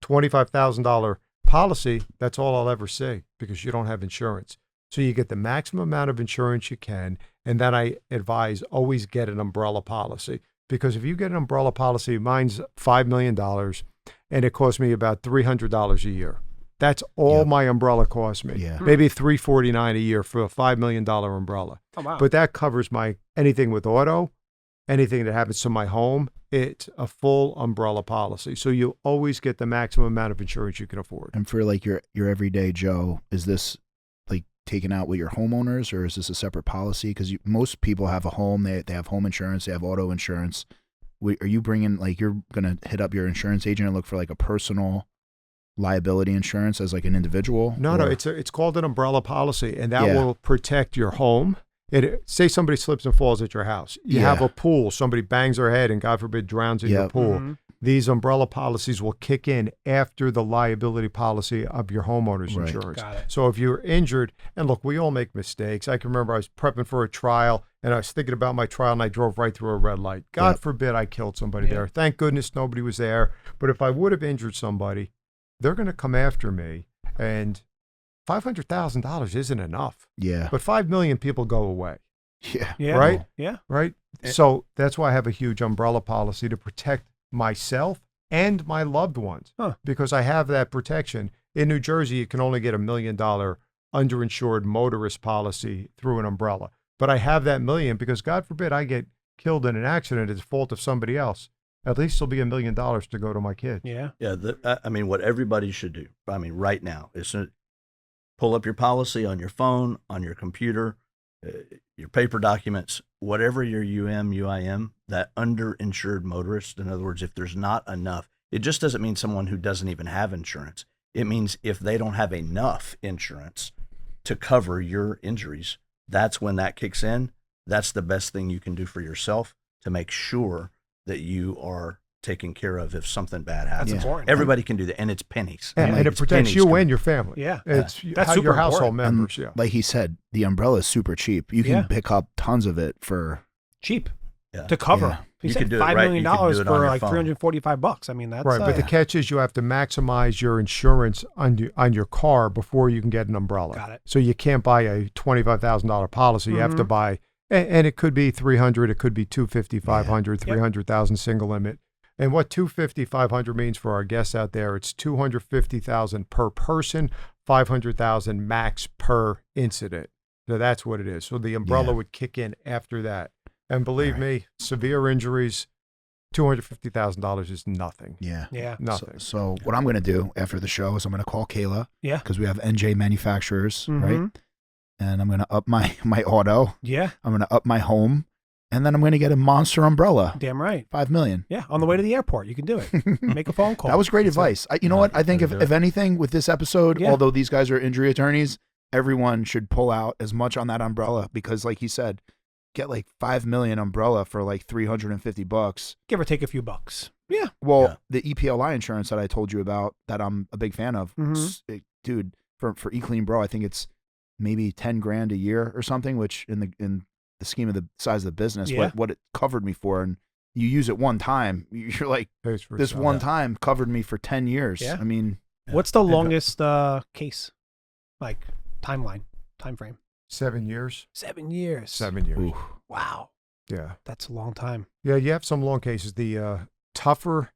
$25,000 policy, that's all I'll ever see because you don't have insurance. So you get the maximum amount of insurance you can. And then I advise always get an umbrella policy, because if you get an umbrella policy, mine's $5 million and it costs me about $300 a year. That's all my umbrella costs me. Yeah. Maybe $349 a year for a $5 million umbrella. Oh, wow. But that covers anything with auto, anything that happens to my home. It's a full umbrella policy. So you always get the maximum amount of insurance you can afford. And for like your everyday Joe, is this like taken out with your homeowners, or is this a separate policy? Because most people have a home, they have home insurance, they have auto insurance. Are you bringing, like, you're going to hit up your insurance agent and look for like a personal liability insurance as like an individual? No, it's called an umbrella policy, and that will protect your home. Say somebody slips and falls at your house. You have a pool. Somebody bangs their head and, God forbid, drowns in your pool. Mm-hmm. These umbrella policies will kick in after the liability policy of your homeowner's insurance. Got it. So if you're injured, and look, we all make mistakes. I can remember I was prepping for a trial, and I was thinking about my trial, and I drove right through a red light. God forbid I killed somebody there. Thank goodness nobody was there. But if I would have injured somebody, they're going to come after me, and $500,000 isn't enough. Yeah. But 5 million people go away. Yeah. Right? Yeah. Right? So that's why I have a huge umbrella policy to protect myself and my loved ones, because I have that protection. In New Jersey, you can only get $1 million underinsured motorist policy through an umbrella. But I have that million because, God forbid, I get killed in an accident as a fault of somebody else. At least there'll be $1 million to go to my kids. Yeah. Yeah. I mean, what everybody should do, I mean, right now, is to pull up your policy on your phone, on your computer, your paper documents, whatever your UM/UIM, that underinsured motorist. In other words, if there's not enough, it just doesn't mean someone who doesn't even have insurance. It means if they don't have enough insurance to cover your injuries, that's when that kicks in. That's the best thing you can do for yourself to make sure that you are taken care of if something bad happens. That's important. Everybody can do that, and it's pennies. And it protects you and your family. Yeah. It's That's super your household important. members. And like he said, the umbrella is super cheap. You can pick up tons of it for cheap Yeah. to cover. Yeah. He You said could do it $5 right. million You could do it on for your like phone. $345. I mean, that's Right, but the catch is you have to maximize your insurance on your car before you can get an umbrella. Got it. So you can't buy a $25,000 policy. You have to buy, and it could be 300, it could be 250, 500, 300,000 single limit. And what 250, 500 means for our guests out there, it's 250,000 per person, 500,000 max per incident. So that's what it is. So the umbrella would kick in after that. And believe me, severe injuries, $250,000 is nothing. Yeah. Nothing. So what I'm going to do after the show is I'm going to call Kayla. Yeah. Because we have NJ manufacturers, Mhm. right? And I'm going to up my auto. Yeah. I'm going to up my home. And then I'm going to get a monster umbrella. Damn right. $5 million. Yeah. On the way to the airport, you can do it. Make a phone call. That was great advice. You know what? I think Gotta do if anything with this episode, Yeah. although these guys are injury attorneys, everyone should pull out as much on that umbrella because, like he said, get like $5 million umbrella for like $350. Give or take a few bucks. Yeah. Well, the EPLI insurance that I told you about that I'm a big fan of, Mhm. dude, for eClean Bro, I think it's maybe $10,000 a year or something, which in the scheme of the size of the business, Yeah. what it covered me for, and you use it one time, you're like, Pays for this itself. one time covered me for 10 years. Yeah. I mean, What's the longest case? Like time frame? 7 years. 7 years. 7 years. ooh, Wow. Yeah. That's a long time. Yeah, you have some long cases. The tougher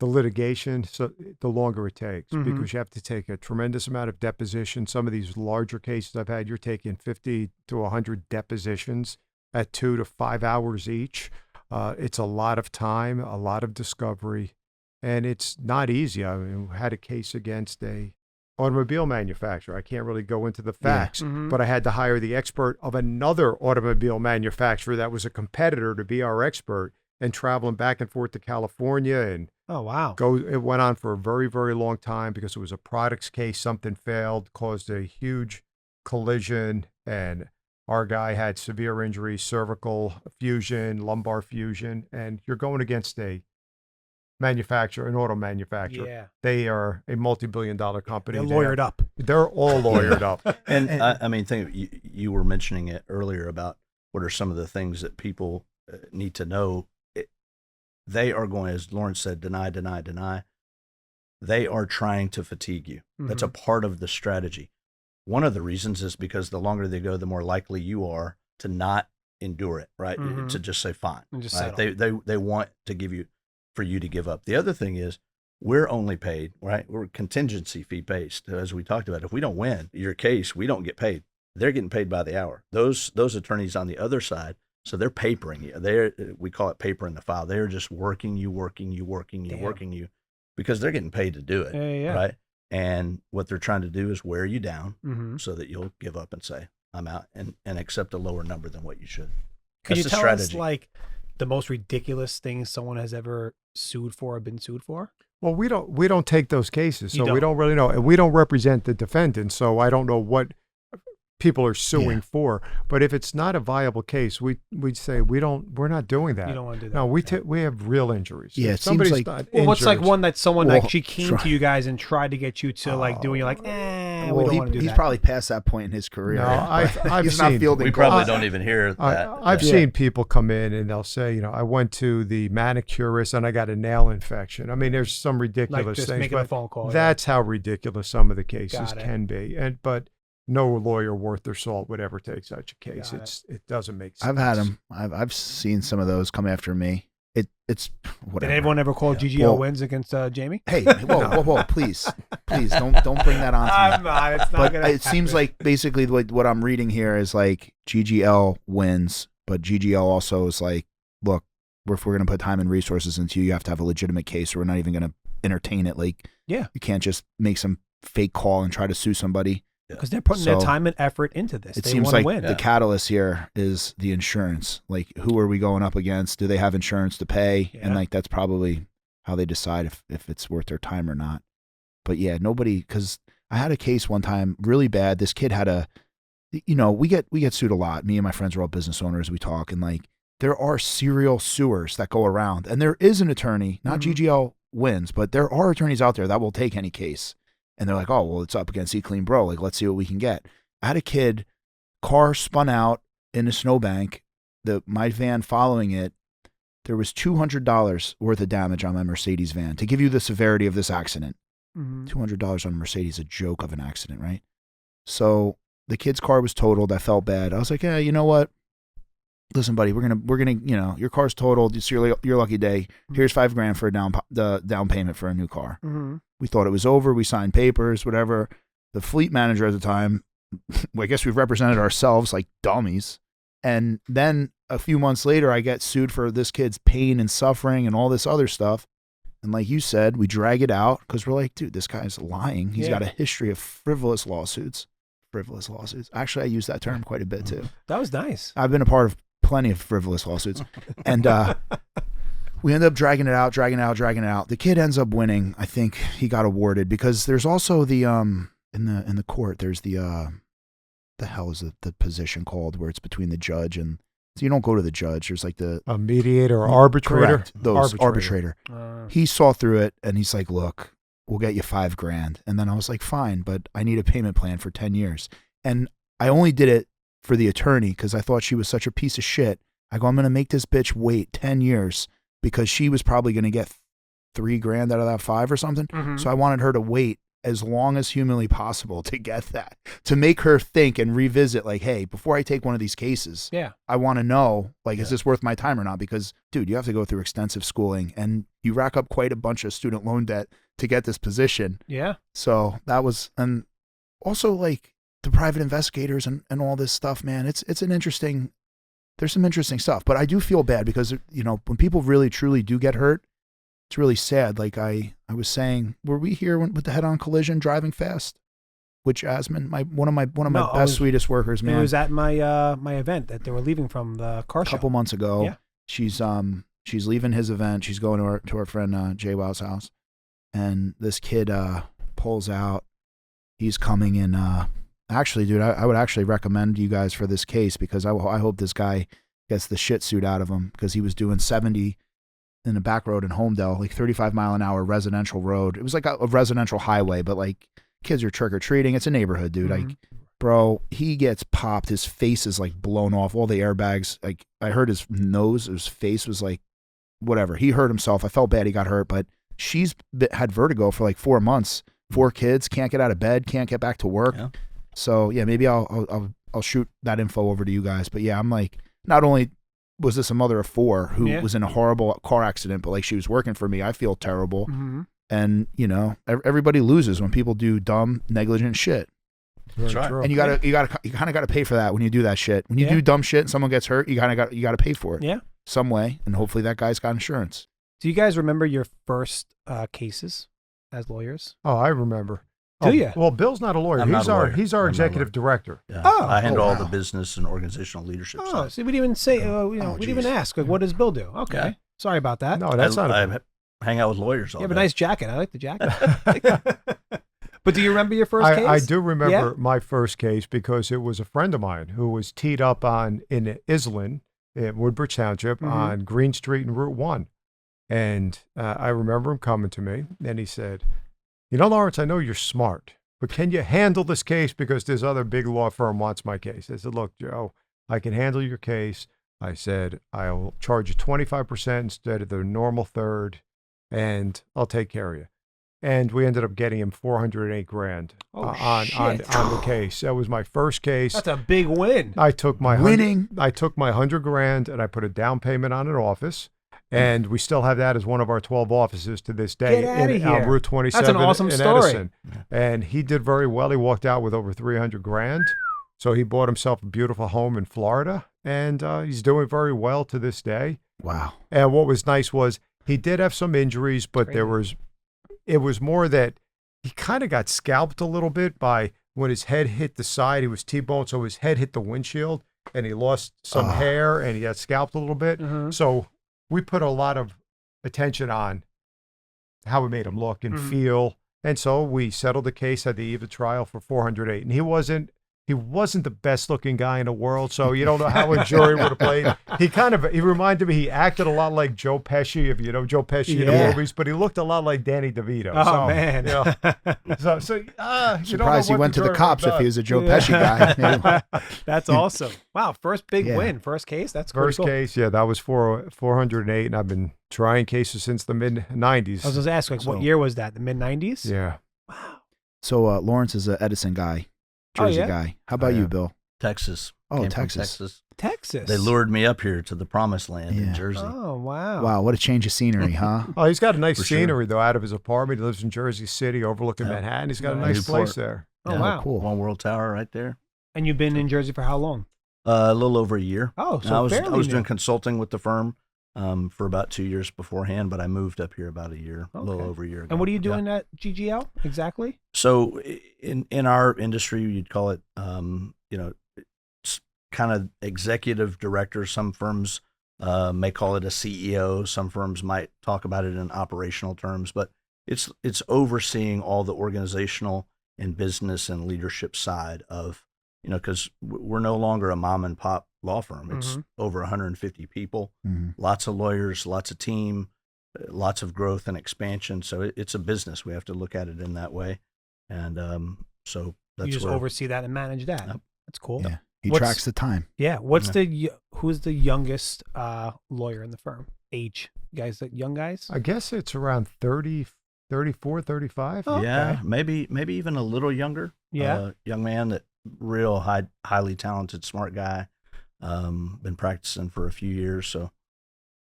the litigation, so the longer it takes, Mhm. because you have to take a tremendous amount of deposition. Some of these larger cases I've had, you're taking 50 to 100 depositions at 2 to 5 hours each. It's a lot of time, a lot of discovery. and it's not easy. I mean, we had a case against a automobile manufacturer. I can't really go into the facts, but I had to hire the expert of another automobile manufacturer that was a competitor to be our expert, and traveling back and forth to California. And Oh, wow. it went on for a very, very long time because it was a products case. Something failed, caused a huge collision, and our guy had severe injuries, cervical fusion, lumbar fusion, and you're going against a manufacturer, an auto manufacturer. Yeah. They are a multi-billion-dollar company. They're lawyered up. They're all lawyered up. And I mean, you were mentioning it earlier about what are some of the things that people need to know. They are going, as Lawrence said, deny, deny, deny. They are trying to fatigue you. That's a part of the strategy. One of the reasons is because the longer they go, the more likely you are to not endure it, right? To just say fine. And just right? settle. They want to give you, for you to give up. The other thing is we're only paid, right? We're contingency fee based, as we talked about. If we don't win your case, we don't get paid. They're getting paid by the hour. Those attorneys on the other side, so they're papering you. We call it papering the file. They're just working you, because they're getting paid to do it, right? And what they're trying to do is wear you down so that you'll give up and say, I'm out, and accept a lower number than what you should. Can That's you the tell strategy. us, like, the most ridiculous thing someone has ever sued for or been sued for? Well, we don't take those cases, You so we don't really know, and we don't represent the defendant, so I don't know what people are suing for. But if it's not a viable case, we'd say we're not doing that. You don't want to do that. No, we have real injuries. Yeah, If it seems somebody's like- not Well, what's like injured- one that someone Well, actually came to you guys and tried to get you to like do, and you're like, we Well, don't want to do he's that. probably past that point in his career. No, I've he's not seen- fielding We probably calls. don't even hear that. I've Yeah. seen people come in and they'll say, I went to the manicurist and I got a nail infection. I mean, there's some ridiculous like just things, making a but phone call. that's how ridiculous some of the cases Got it. can be. But no lawyer worth their salt would ever take such a case. Got It doesn't make sense. I've had them. I've seen some of those come after me. It's whatever. Did anyone ever call Yeah. GGL Well- wins against Jamie? Hey, whoa, please, don't bring that on to me. I'm not. It's not But gonna it seems happen. like basically what I'm reading here is like GGL wins, but GGL also is like, look, if we're going to put time and resources into you have to have a legitimate case, or we're not even going to entertain it. Like, Yeah. you can't just make some fake call and try to sue somebody. because they're putting their So, time and effort into this. It They seems want to like win. the catalyst here is the insurance. Like, who are we going up against? Do they have insurance to pay? Yeah. And like, that's probably how they decide if it's worth their time or not. But yeah, nobody, because I had a case one time really bad. This kid had we get sued a lot. Me and my friends are all business owners. We talk, and like, there are serial suers that go around, and there is an attorney, not GGL wins, but there are attorneys out there that will take any case. And they're like, oh, well, it's up against E-Clean Bro. Like, let's see what we can get. I had a kid, car spun out in a snowbank. My van following it, there was $200 worth of damage on my Mercedes van. To give you the severity of this accident, $200 on a Mercedes, a joke of an accident, right? So the kid's car was totaled. I felt bad. I was like, yeah, you know what? Listen, buddy, we're gonna, your car's totaled. It's your lucky day. Here's $5,000 for the down payment for a new car. We thought it was over. We signed papers, whatever. The fleet manager at the time, I guess we've represented ourselves like dummies. And then a few months later, I get sued for this kid's pain and suffering and all this other stuff. And like you said, we drag it out because we're like, dude, this guy's lying. He's got a history of frivolous lawsuits. Actually, I use that term quite a bit too. That was nice. I've been a part of plenty of frivolous lawsuits. And we end up dragging it out. The kid ends up winning. I think he got awarded because there's also the in the court, there's the hell is the position called where it's between the judge and, so you don't go to the judge. There's like a mediator or arbitrator. Correct. Arbitrator. He saw through it and he's like, look, we'll get you $5,000. And then I was like, fine, but I need a payment plan for 10 years. And I only did it for the attorney because I thought she was such a piece of shit. I go, I'm going to make this bitch wait 10 years because she was probably going to get $3,000 out of that 5 or something. So I wanted her to wait as long as humanly possible to get that, to make her think and revisit like, hey, before I take one of these cases, I want to know, like, is this worth my time or not? Because, dude, you have to go through extensive schooling and you rack up quite a bunch of student loan debt to get this position. Yeah. So that was, and also like the private investigators and all this stuff, man, it's an interesting, there's some interesting stuff, but I do feel bad because, when people really truly do get hurt, it's really sad. Like I was saying, were we here with the head-on collision driving fast? Which Asman, one of my best, sweetest workers, man. It was at my my event that they were leaving from the car show. A couple months ago. Yeah. She's leaving his event. She's going to her friend Jay Wow's house, and this kid pulls out. He's coming in. Actually, dude, I would actually recommend you guys for this case because I hope this guy gets the shit suit out of him because he was doing 70 in the back road in Homedale, like 35 mile an hour residential road. It was like a residential highway, but like kids are trick or treating. It's a neighborhood, dude. Mm-hmm. Like, bro, he gets popped. His face is like blown off. All the airbags. Like I heard his nose, his face was like, whatever. He hurt himself. I felt bad he got hurt, but she's had vertigo for like 4 months. 4 kids, can't get out of bed, can't get back to work. Yeah. So yeah, maybe I'll shoot that info over to you guys. But yeah, I'm like, not only was this a mother of 4 who was in a horrible car accident, but like she was working for me. I feel terrible. Mm-hmm. And you know, everybody loses when people do dumb, negligent shit. That's right. And you kind of got to pay for that when you do that shit. When you do dumb shit and someone gets hurt, you got to pay for it. Yeah. Some way, and hopefully that guy's got insurance. Do you guys remember your first cases as lawyers? Oh, I remember. Do you? Well, Bill's not a lawyer. He's our executive director. Yeah. I handle all the business and organizational leadership stuff. So we didn't even say, we didn't even ask, like, what does Bill do? Okay. Yeah. Sorry about that. No, that's not. I hang out with lawyers all day. You have a nice jacket. I like the jacket. But do you remember your first case? I do remember my first case because it was a friend of mine who was teed up in Island, in Woodbridge Township, on Green Street and Route 1. And I remember him coming to me, and he said, Lawrence, I know you're smart, but can you handle this case because this other big law firm wants my case? I said, look, Joe, I can handle your case. I said, I'll charge you 25% instead of the normal third, and I'll take care of you. And we ended up getting him $408,000 on the case. That was my first case. That's a big win. I took my $100,000 and I put a down payment on an office. And we still have that as one of our 12 offices to this day on Route 27. That's an awesome story. Edison. And he did very well. He walked out with over $300,000. So he bought himself a beautiful home in Florida, and he's doing very well to this day. Wow. And what was nice was he did have some injuries, but it was more that he kind of got scalped a little bit by when his head hit the side. He was T-boned, so his head hit the windshield, and he lost some hair, and he got scalped a little bit. Mm-hmm. So we put a lot of attention on how we made him look and feel. And so we settled the case at the eve of trial for $408,000. And he wasn't the best looking guy in the world. So you don't know how a jury would have played. He reminded me, he acted a lot like Joe Pesci, if you know Joe Pesci in the movies, but he looked a lot like Danny DeVito. Oh, man. Surprised he went to the cops if he was a Joe Pesci guy. That's awesome. Wow. First big win. First case. That's cool. First case. Yeah. That was $408,000. And I've been trying cases since the mid 90s. I was going to ask, what year was that? The mid 90s? Yeah. Wow. So Lawrence is an Edison guy. Jersey guy. How about you, Bill? Texas. Oh, Came Texas. from Texas. Texas. They lured me up here to the promised land in Jersey. Oh, wow. Wow, what a change of scenery, huh? Oh, he's got a nice scenery, though, out of his apartment. He lives in Jersey City overlooking Manhattan. He's got a nice place there. Oh, wow. Cool. One World Tower right there. And you've been in Jersey for how long? A little over a year. Oh, so I was doing consulting with the firm for about 2 years beforehand, but I moved up here about a year, a little over a year ago. And what are you doing at GGL exactly? So in our industry, you'd call it, kind of executive director. Some firms may call it a CEO. Some firms might talk about it in operational terms, but it's overseeing all the organizational and business and leadership side of, because we're no longer a mom and pop law firm. It's over 150 people, lots of lawyers, lots of team, lots of growth and expansion. So it's a business. We have to look at it in that way. And so that's you just oversee that and manage that. Yep. That's cool. Yeah. He tracks the time. Yeah. Who's the youngest lawyer in the firm? Age? Guys, young guys? I guess it's around 30, 34, 35. Oh, yeah, maybe even a little younger. Yeah. Young man, that real highly talented, smart guy. Been practicing for a few years, so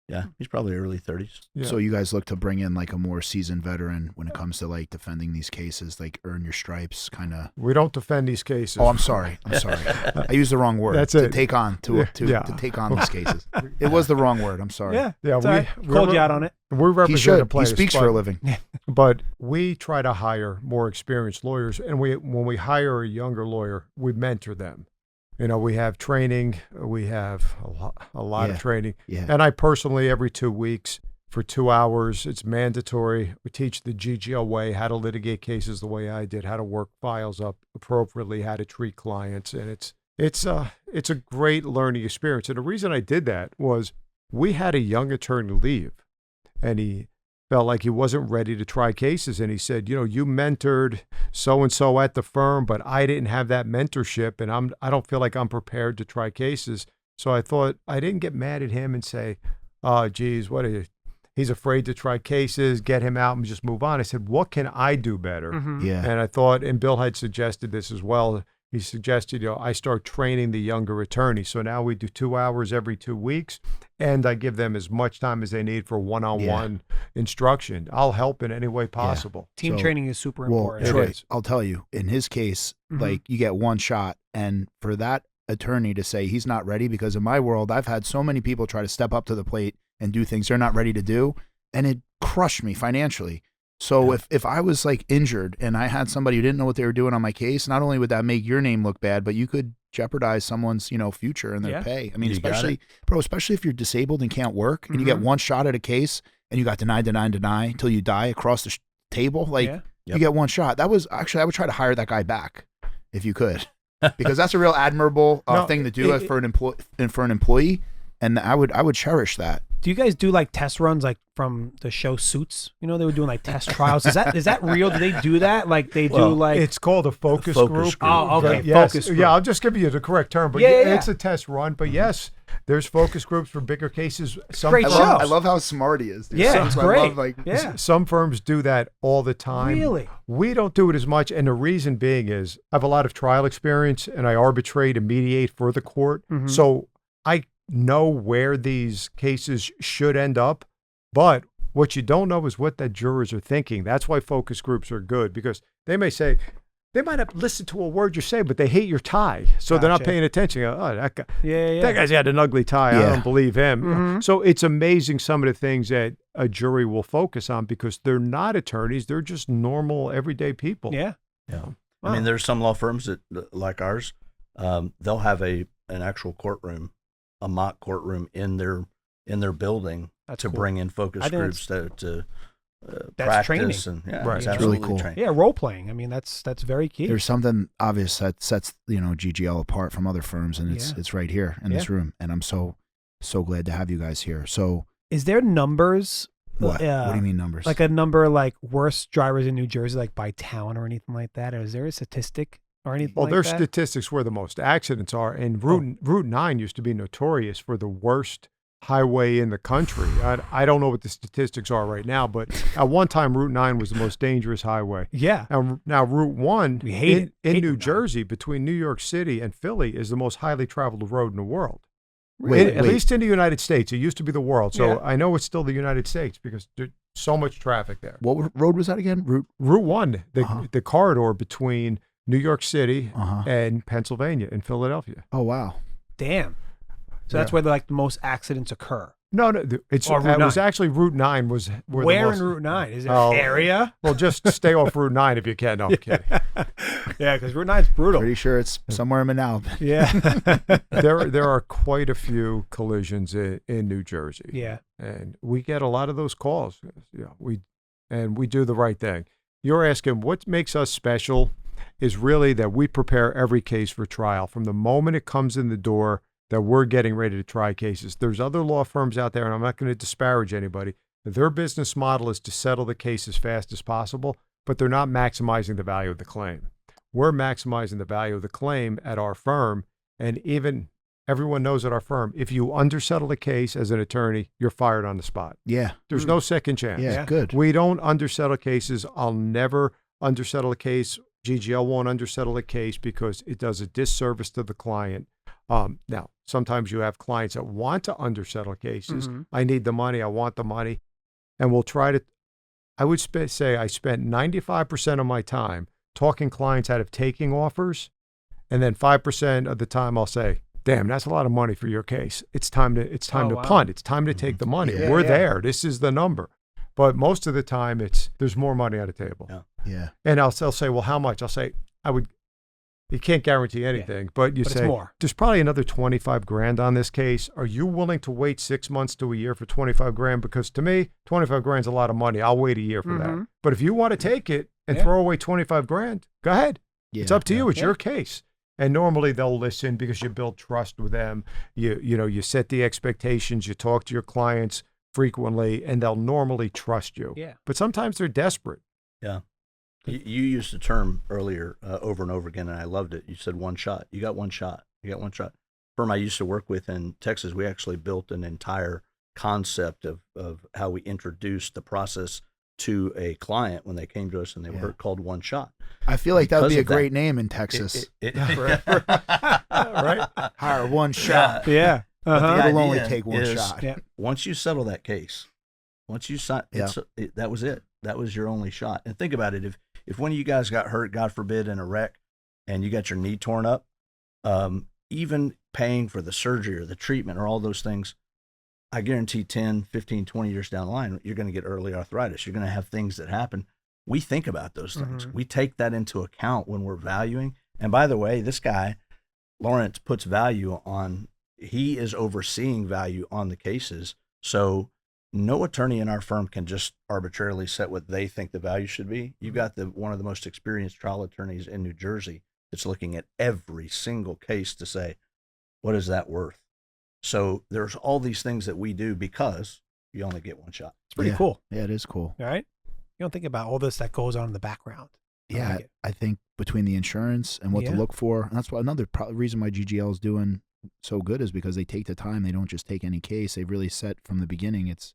Yeah, he's probably early 30s. Yeah. So you guys look to bring in like a more seasoned veteran when it comes to like defending these cases, like earn your stripes, kind of. We don't defend these cases. Oh, I'm sorry. I used the wrong word. That's to it. take on to take on these cases. It was the wrong word. I'm sorry. Yeah. Yeah, It's all right. Called you out on it. We He represent should. the He plaintiffs. speaks for a living. But we try to hire more experienced lawyers, and when we hire a younger lawyer, we mentor them. You know, we have training. We have a lot of training. Yeah. And I personally, every 2 weeks for 2 hours, it's mandatory. We teach the GGL way, how to litigate cases the way I did, how to work files up appropriately, how to treat clients, and it's a great learning experience. And the reason I did that was we had a young attorney leave, and he felt like he wasn't ready to try cases. And he said, you know, you mentored so-and-so at the firm, but I didn't have that mentorship, and I don't feel like I'm prepared to try cases. So I thought, I didn't get mad at him and say, oh, geez, what are you? He's afraid to try cases, get him out and just move on. I said, what can I do better? Mm-hmm. Yeah. And I thought, and Bill had suggested this as well. He suggested, you know, I start training the younger attorneys. So now we do 2 hours every 2 weeks, and I give them as much time as they need for one-on-one instruction. I'll help in any way possible. Team So- training is super Well, important. It Troy, is. I'll tell you, in his case, Mhm. like you get one shot, and for that attorney to say he's not ready, because in my world, I've had so many people try to step up to the plate and do things they're not ready to do, and it crushed me financially. So if I was like injured and I had somebody who didn't know what they were doing on my case, not only would that make your name look bad, but you could jeopardize someone's, you know, future and their Yeah. pay. I mean, You got especially if you're disabled and can't work and you get one shot at a case and you got deny until you die across the table, like Yeah. you get one shot. That was actually, I would try to hire that guy back if you could, because that's a real admirable thing to do for an employee. And I would cherish that. Do you guys do like test runs like from the show Suits? You know, they were doing like test trials. Is that real? Do they do that? Like they do like It's called a focus Focus group. group. Oh, okay. Yes. Focus group. Yeah, I'll just give you the correct term, but Yeah. it's a test run. But yes, there's focus groups for bigger cases. Some Great I show. love how smart he is. Dude. Yeah, So it's I great. love, like, Yeah. Some firms do that all the time. Really? We don't do it as much, and the reason being is I have a lot of trial experience, and I arbitrate and mediate for the court. Mhm. So I know where these cases should end up, but what you don't know is what the jurors are thinking. That's why focus groups are good, because they may say, they might have listened to a word you say, but they hate your tie. So they're not Gotcha. paying attention. Oh, that guy, Yeah. that guy's had an ugly tie. I Yeah. don't believe him. Mhm. So it's amazing some of the things that a jury will focus on, because they're not attorneys. They're just normal, everyday people. Yeah. Yeah. Wow. I mean, there's some law firms that, like ours, they'll have an actual courtroom, a mock courtroom in their building That's to cool. bring in focus I think groups to That's practice. And Right. yeah, it's That's really absolutely cool. training. Yeah, role playing. I mean, that's very key. There's something obvious that sets, you know, GGL apart from other firms, and it's right here in this room. And I'm so glad to have you guys here. So Is there numbers? what? What do you mean numbers? Like a number like worst drivers in New Jersey, like by town or anything like that? Or is there a statistic or anything Well, like there's that? statistics where the most accidents are, and Route 9 used to be notorious for the worst highway in the country. I don't know what the statistics are right now, but at one time Route 9 was the most dangerous highway. Yeah. And now Route 1 We hate it. in Hate New Route 9. Jersey between New York City and Philly is the most highly traveled road in the world. Wait, At least in the United States. It used to be the world. So Yeah. I know it's still the United States because there's so much traffic there. what road was that again? Route 1, Uh-huh. the corridor between New York City Uh-huh. and Pennsylvania and Philadelphia. Oh, wow. Damn. So that's Yeah. where the most accidents occur. No, it's Or Route it was 9. actually Route 9 was Where in Route 9? Is it Oh, an area? Well, just stay off Route 9 if you can. No, I'm kidding. Yeah, because Route 9's brutal. Pretty sure it's somewhere in Manalapan. Yeah. There are quite a few collisions in New Jersey. Yeah. And we get a lot of those calls. Yeah, we do the right thing. You're asking what makes us special is really that we prepare every case for trial from the moment it comes in the door, that we're getting ready to try cases. There's other law firms out there, and I'm not going to disparage anybody. Their business model is to settle the case as fast as possible, but they're not maximizing the value of the claim. We're maximizing the value of the claim at our firm, and even everyone knows at our firm, if you undersettle a case as an attorney, you're fired on the spot. Yeah. There's no second chance. Yeah, Yeah. good. We don't undersettle cases. I'll never undersettle a case. GGL won't undersettle a case because it does a disservice to the client. Now, sometimes you have clients that want to undersettle cases. Mm-hmm. I need the money. I want the money. And we'll try to, I would say I spent 95% of my time talking clients out of taking offers. And then 5% of the time I'll say, damn, that's a lot of money for your case. It's time to Wow. punt. It's time to take the money. Yeah, We're yeah. there. This is the number. But most of the time there's more money on the table. Yeah. Yeah. And they'll say, well, how much? I'll say, you can't guarantee anything, but But say, it's more. there's probably another 25 grand on this case. Are you willing to wait 6 months to a year for 25 grand? Because to me, 25 grand is a lot of money. I'll wait a year for that. But if you want to take it and Yeah. throw away 25 grand, go ahead. Yeah. It's up to you. It's Yeah. your case. And normally they'll listen because you build trust with them. You set the expectations. You talk to your clients frequently, and they'll normally trust you. Yeah. But sometimes they're desperate. Yeah. You used the term earlier over and over again, and I loved it. You said one shot. You got one shot. You got one shot. Firm I used to work with in Texas, we actually built an entire concept of how we introduced the process to a client when they came to us, and they were called One Shot. I feel like that would Because be a of that. great name in Texas. Right? Hire one shot. Yeah. But the Uh-huh. It'll only idea take one is, shot. Yeah. once you settle that case, once you sign, that was it. That was your only shot. And think about it: if one of you guys got hurt, God forbid, in a wreck, and you got your knee torn up, even paying for the surgery or the treatment or all those things, I guarantee 10, 15, 20 years down the line, you're going to get early arthritis. You're going to have things that happen. We think about those things. Mhm. We take that into account when we're valuing. And by the way, this guy, Lawrence, puts value on, he is overseeing value on the cases. So no attorney in our firm can just arbitrarily set what they think the value should be. You've got one of the most experienced trial attorneys in New Jersey that's looking at every single case to say, what is that worth? So there's all these things that we do because you only get one shot. It's pretty Yeah. cool. Yeah, it is cool. All right. You don't think about all this that goes on in the background. Yeah, like it. I think between the insurance and what to Yeah. look for, and that's why another reason why GGL is doing so good is because they take the time. They don't just take any case. They really set from the beginning. It's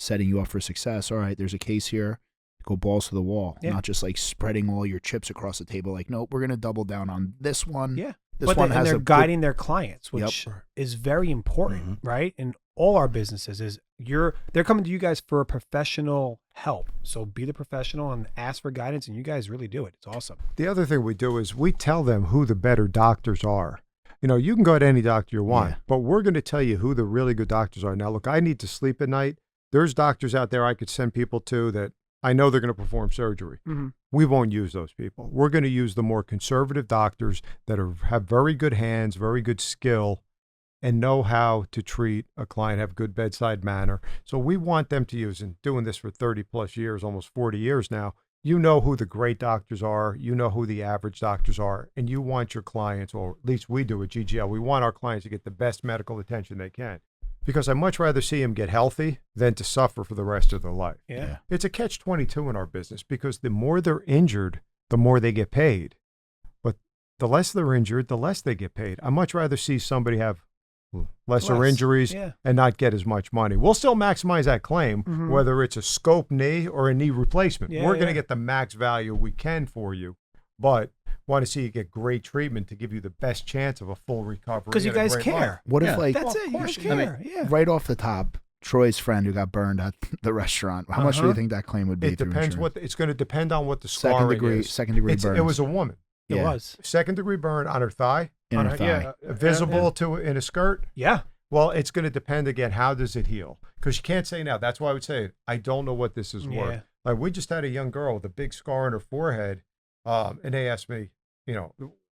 setting you up for success. All right, there's a case here. Go balls to the wall. Yeah. Not just like spreading all your chips across the table. Like, nope, we're going to double down on this one. Yeah. This But one and has they're a good- guiding their clients, which is very important, right? In all our businesses is they're coming to you guys for professional help. So be the professional and ask for guidance, and you guys really do it. It's awesome. The other thing we do is we tell them who the better doctors are. You can go to any doctor you want, Yeah. but we're going to tell you who the really good doctors are. Now, look, I need to sleep at night. There's doctors out there I could send people to that I know they're going to perform surgery. Mm-hmm. We won't use those people. We're going to use the more conservative doctors that have very good hands, very good skill, and know how to treat a client, have good bedside manner. So we want them to use, and doing this for 30 plus years, almost 40 years now, you know who the great doctors are, you know who the average doctors are, and you want your clients, or at least we do at GGL, we want our clients to get the best medical attention they can. Because I'd much rather see them get healthy than to suffer for the rest of their life. Yeah. It's a catch-22 in our business because the more they're injured, the more they get paid. But the less they're injured, the less they get paid. I'd much rather see somebody have lesser Less. injuries Yeah. and not get as much money. We'll still maximize that claim, Mhm. whether it's a scope knee or a knee replacement. Yeah, We're going to yeah. get the max value we can for you, but want to see you get great treatment to give you the best chance of a full recovery. Because you and a guys great care. life. What Yeah. if, like, That's Well, it. of You course guys you do. care. Yeah. right off the top, Troy's friend who got burned at the restaurant, how much do you Uh-huh. think that claim would be? It through depends insurance? it's going to depend on what the scarring second degree is. burns. It was a woman. It Yeah. was. Second degree burn on her thigh, in on her her- thigh. yeah. visible to in a skirt. Yeah. Well, it's going to depend again. How does it heal? Because you can't say now. That's why I would say I don't know what this is Yeah. worth. Like we just had a young girl with a big scar on her forehead, and they asked me,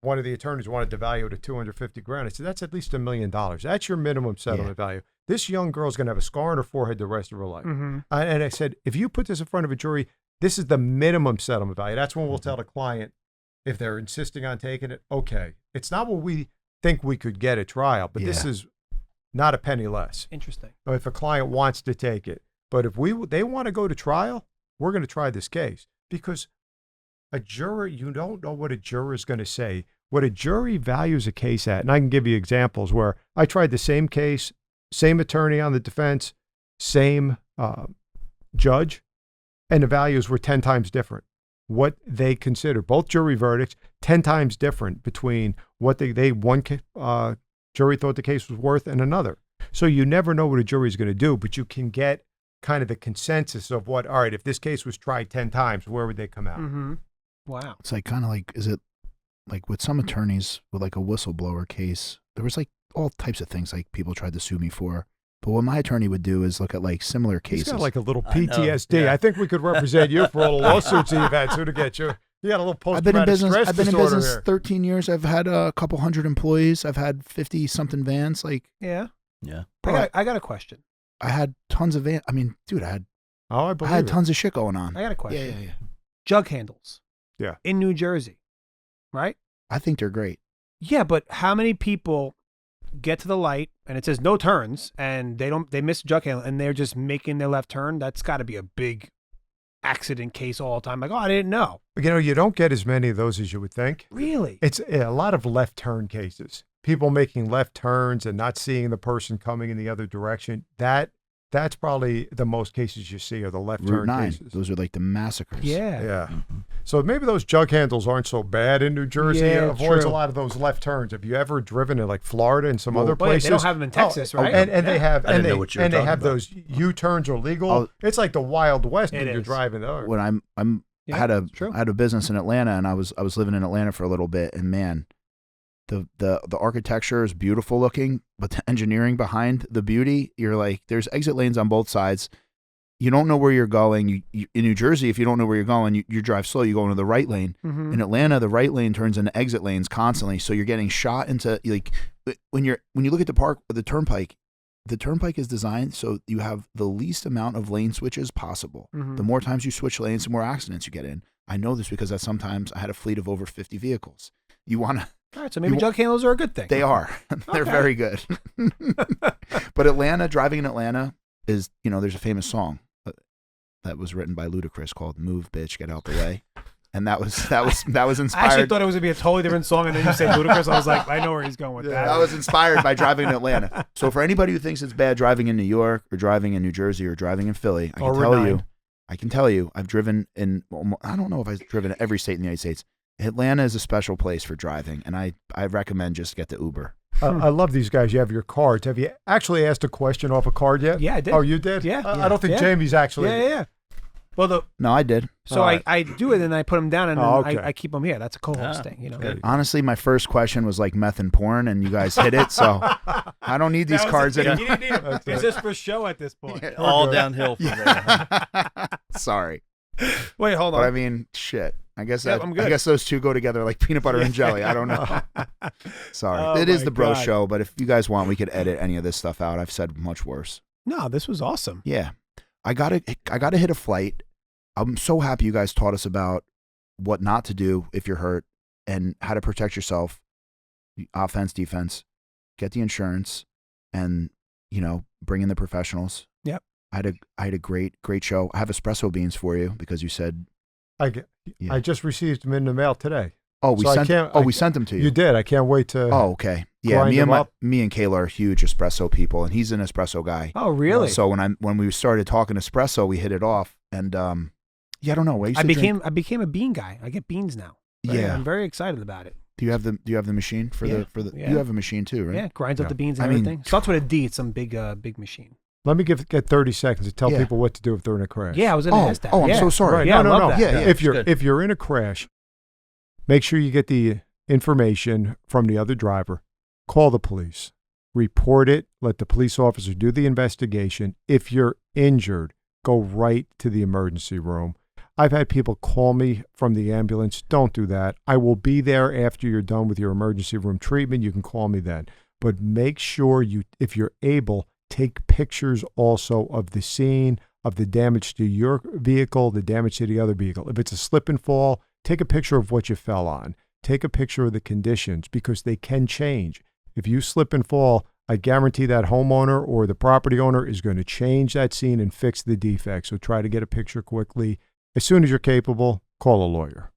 one of the attorneys wanted to value it at $250,000. I said that's at least $1 million. That's your minimum settlement value. This young girl's going to have a scar on her forehead the rest of her life. Mm-hmm. And I said, if you put this in front of a jury, this is the minimum settlement value. That's when we'll tell the client if they're insisting on taking it. Okay, it's not what we think we could get at trial, but this Yeah. is not a penny less. Interesting. If a client wants to take it, but if they want to go to trial, we're going to try this case because a juror, you don't know what a juror is going to say. What a jury values a case at, and I can give you examples where I tried the same case, same attorney on the defense, same judge, and the values were 10 times different. What they consider, both jury verdicts, 10 times different between what one jury thought the case was worth, and another. So you never know what a jury is going to do, but you can get kind of the consensus of what, all right, if this case was tried 10 times, where would they come out? Mm-hmm. Wow. It's like kind of like, is it like with some attorneys with like a whistleblower case, there was like all types of things like people tried to sue me for. But what my attorney would do is look at like similar cases. He's got like a little I know, PTSD. yeah. I think we could represent you for all the lawsuits that you've had to get you. You got a little post-traumatic stress I've been in disorder business here. 13 years. I've had a couple hundred employees. I've had 50 something vans. Like, Yeah. Yeah. I got a question. I had tons of van. I mean, dude, I Oh, I believe had it. tons of shit going on. I got a question. Yeah. Jug handles. Yeah. In New Jersey, right? I think they're great. Yeah, but how many people get to the light and it says no turns and they miss a jug handle and they're just making their left turn? That's got to be a big accident case all the time. Like, oh, I didn't know. You know, you don't get as many of those as you would think. Really? It's a lot of left turn cases. People making left turns and not seeing the person coming in the other direction. That's probably the most cases you see are the left Route turn 9. cases. Those are like the massacres. Yeah. Yeah. So maybe those jug handles aren't so bad in New Jersey. Yeah, It avoids true. a lot of those left turns. Have you ever driven in like Florida and some other Well, yeah, places? they don't have them in Texas, right? And they have I didn't and know they what you were and they talking have about. those U-turns are legal. Oh. It's like the Wild West It when you're is. driving there. When I Yeah, had it's true. I had a business in Atlanta, and I was living in Atlanta for a little bit, and man, the architecture is beautiful looking, but the engineering behind the beauty, you're like, there's exit lanes on both sides. You don't know where you're going. You in New Jersey, if you don't know where you're going, you drive slow. You go into the right lane. Mm-hmm. In Atlanta, the right lane turns into exit lanes constantly, so you're getting shot into like when you look at the turnpike. The turnpike is designed so you have the least amount of lane switches possible. Mhm. The more times you switch lanes, the more accidents you get in. I know this because sometimes I had a fleet of over 50 vehicles. You want to, All right, so maybe jug handles are a good thing. they are. They're Okay. very good. But Atlanta, driving in Atlanta is, there's a famous song that was written by Ludacris called "Move, Bitch, Get Out the Way." And that was I actually inspired. thought it was going to be a totally different song, and then you said Ludacris. I was like, I know where he's going with that. That was inspired by driving in Atlanta. So for anybody who thinks it's bad driving in New York or driving in New Jersey or driving in Philly, I can tell you, I've driven in, I don't know if I've driven in every state in the United States. Atlanta is a special place for driving, and I recommend just get the Uber. I love these guys. You have your cards. Have you actually asked a question off a card yet? Yeah, I did. Oh, you did? Yeah. I don't think Yeah. Jamie's actually. Yeah. Well, No, I did. so All right. I do it and I put them down and then Oh, okay. I keep them here. That's a co-host Ah, thing, you know. good. Honestly, my first question was like meth and porn, and you guys hit it, so I don't need these cards anymore. You didn't need them. It's just for show at this point. All downhill from there. Sorry. Wait, hold But I on. mean, shit. I guess Yep, I'm good. I guess those two go together like peanut butter and jelly. I don't know. Sorry. Oh, It is my the bro God. show, but if you guys want, we could edit any of this stuff out. I've said much worse. No, this was awesome. Yeah. I gotta hit a flight. I'm so happy you guys taught us about what not to do if you're hurt and how to protect yourself. Offense, defense, get the insurance, and bring in the professionals. Yep. I had a great show. I have espresso beans for you because you said Yeah. I just received them in the mail today. we So I sent can't- we sent them to you. You did. I can't wait to. Oh, okay. Yeah, grind them up. me and Kayla are huge espresso people, and he's an espresso guy. Oh, really? So when we started talking espresso, we hit it off, and I don't know. I became a bean guy. I get beans now. Yeah. I'm very excited about it. Do you have the machine for Yeah. the Yeah. You have a machine too, right? Yeah, grinds Yeah. up the beans and I mean, everything. Starts with a D. It's some big machine. Let me get 30 seconds to tell Yeah. people what to do if they're in a crash. Yeah, I was going to ask that. I'm Yeah. so sorry. Right. Yeah, no, I love no. that. Yeah, yeah. If you're good. if you're in a crash, make sure you get the information from the other driver. Call the police. Report it. Let the police officer do the investigation. If you're injured, go right to the emergency room. I've had people call me from the ambulance. Don't do that. I will be there after you're done with your emergency room treatment. You can call me then. But make sure if you're able, take pictures also of the scene, of the damage to your vehicle, the damage to the other vehicle. If it's a slip and fall, take a picture of what you fell on. Take a picture of the conditions because they can change. If you slip and fall, I guarantee that homeowner or the property owner is going to change that scene and fix the defect. So try to get a picture quickly. As soon as you're capable, call a lawyer.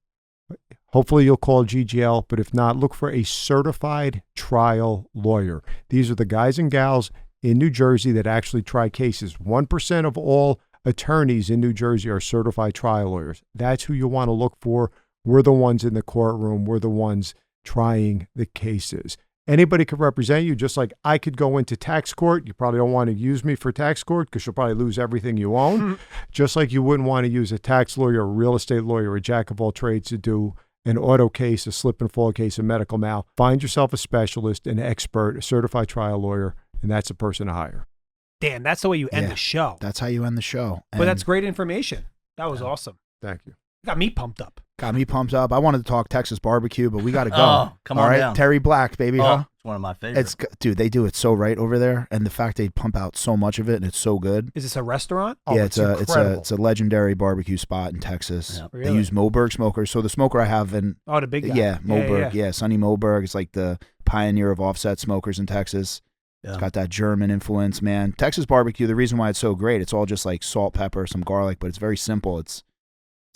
Hopefully you'll call GGL, but if not, look for a certified trial lawyer. These are the guys and gals in New Jersey that actually try cases. 1% of all attorneys in New Jersey are certified trial lawyers. That's who you want to look for. We're the ones in the courtroom. We're the ones trying the cases. Anybody could represent you, just like I could go into tax court. You probably don't want to use me for tax court because you'll probably lose everything you own. Just like you wouldn't want to use a tax lawyer, a real estate lawyer, a jack of all trades to do an auto case, a slip and fall case, a medical mal. Find yourself a specialist, an expert, a certified trial lawyer, and that's a person to hire. Damn, that's the way you end the show. That's how you end the show. But that's great information. That was awesome. Thank you. Got me pumped up. Got me pumped up. I wanted to talk Texas barbecue, but we got to go. Oh, come on down. Terry Black, baby, huh? It's one of my favorites. Dude, they do it so right over there, and the fact they pump out so much of it, and it's so good. Is this a restaurant? Yeah, it's a legendary barbecue spot in Texas. Yeah. They use Moberg smokers. So the smoker I have in The big guy. yeah, Moberg, Sonny Moberg is like the pioneer of offset smokers in Texas. Yeah. It's got that German influence, man. Texas barbecue, the reason why it's so great, it's all just like salt, pepper, some garlic, but it's very simple. It's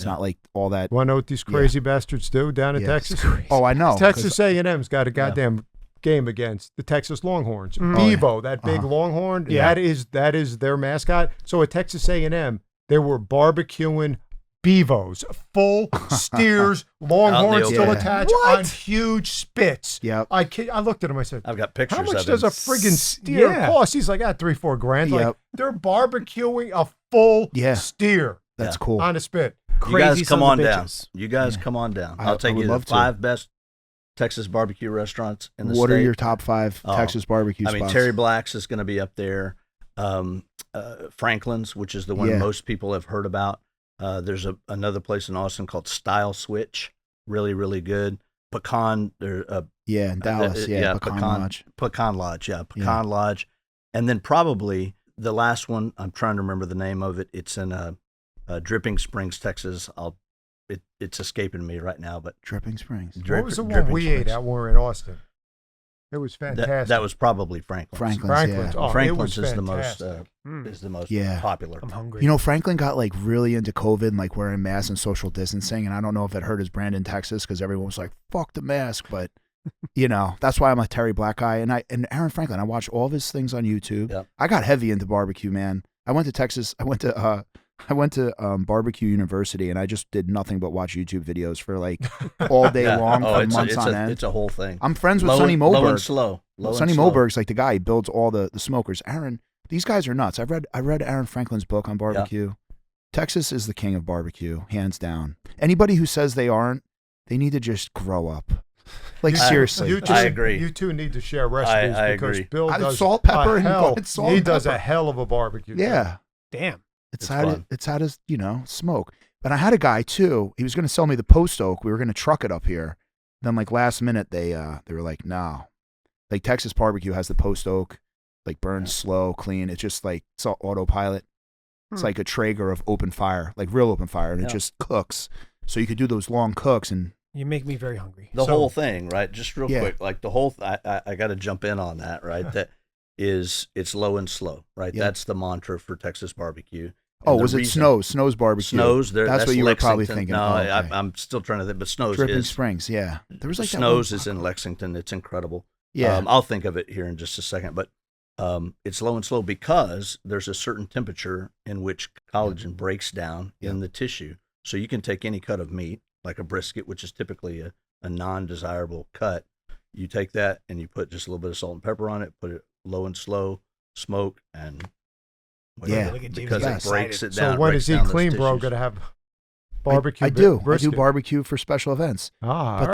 not like all that. Want to know what these crazy bastards do down in Texas? Oh, I know. Texas A&M's got a goddamn game against the Texas Longhorns. Bevo, that big Longhorn, that is their mascot. So at Texas A&M, they were barbecuing Bevos, full steers, Longhorns still attached on huge spits. Yep. I looked at him. I said, I've got pictures how of much it. does a friggin' steer cost? He's like, $3-4 grand. Yep. Like, they're barbecuing a full steer That's cool. on a spit. You guys come on sons of down. bitches. You guys come on down. I'll take I you would to love the 5 best Texas barbecue restaurants in the state. What are your top 5 Oh, Texas barbecue spots? I mean, Terry Black's is going to be up there. Franklin's, which is the one most people have heard about. There's another place in Austin called Style Switch. Really, really good. Pecan. In Dallas. Pecan Lodge. Pecan Lodge. Yeah, Pecan Lodge. And then probably the last one, I'm trying to remember the name of it. It's in Dripping Springs, Texas. It's escaping me right now, but Dripping Springs. What was the one we ate at when we were in Austin? It was fantastic. That was probably Franklin's. Franklin's. Oh, Franklin's it was is the most fantastic. popular. I'm hungry. You know, Franklin got like really into COVID and like wearing masks and social distancing. And I don't know if it hurt his brand in Texas because everyone was like, fuck the mask. But, you know, that's why I'm a Terry Black guy. And Aaron Franklin, I watch all of his things on YouTube. Yep. I got heavy into barbecue, man. I went to Texas. I went to Barbecue University, and I just did nothing but watch YouTube videos for like all day long for months on end. It's a whole thing. I'm friends with Sonny Moberg. Low and slow. Sonny Moberg's like the guy. He builds all the smokers. Aaron, these guys are nuts. I read Aaron Franklin's book on barbecue. Yeah. Texas is the king of barbecue, hands down. Anybody who says they aren't, they need to just grow up. Like seriously, I agree. You two need to share recipes because agree. Bill does salt, pepper, and salt. He does a hell of a barbecue. Yeah, damn. It's how to smoke. But I had a guy too. He was going to sell me the post oak. We were going to truck it up here. Then like last minute they were like, no. Like Texas barbecue has the post oak, like burns slow, clean. It's just like it's all autopilot. It's like a Traeger of open fire, like real open fire, and it just cooks. So you could do those long cooks and. You make me very hungry. The whole thing, right? Just real quick, like the whole. I got to jump in on that, right? That is, it's low and slow, right? Yeah. That's the mantra for Texas barbecue. And was it Snows? Snows barbecue. Snows. That's what you were probably Lexington. thinking. No, okay. I'm still trying to think, but Snows Dripping is Springs. Yeah, there was like Snows is in Lexington. It's incredible. Yeah, I'll think of it here in just a second, but it's low and slow because there's a certain temperature in which collagen breaks down in the tissue. So you can take any cut of meat, like a brisket, which is typically a non-desirable cut. You take that and you put just a little bit of salt and pepper on it, put it low and slow, smoke, and because it breaks it down. So when is Eat Clean Bro going to have barbecue? I do. Brisket? I do barbecue for special events. But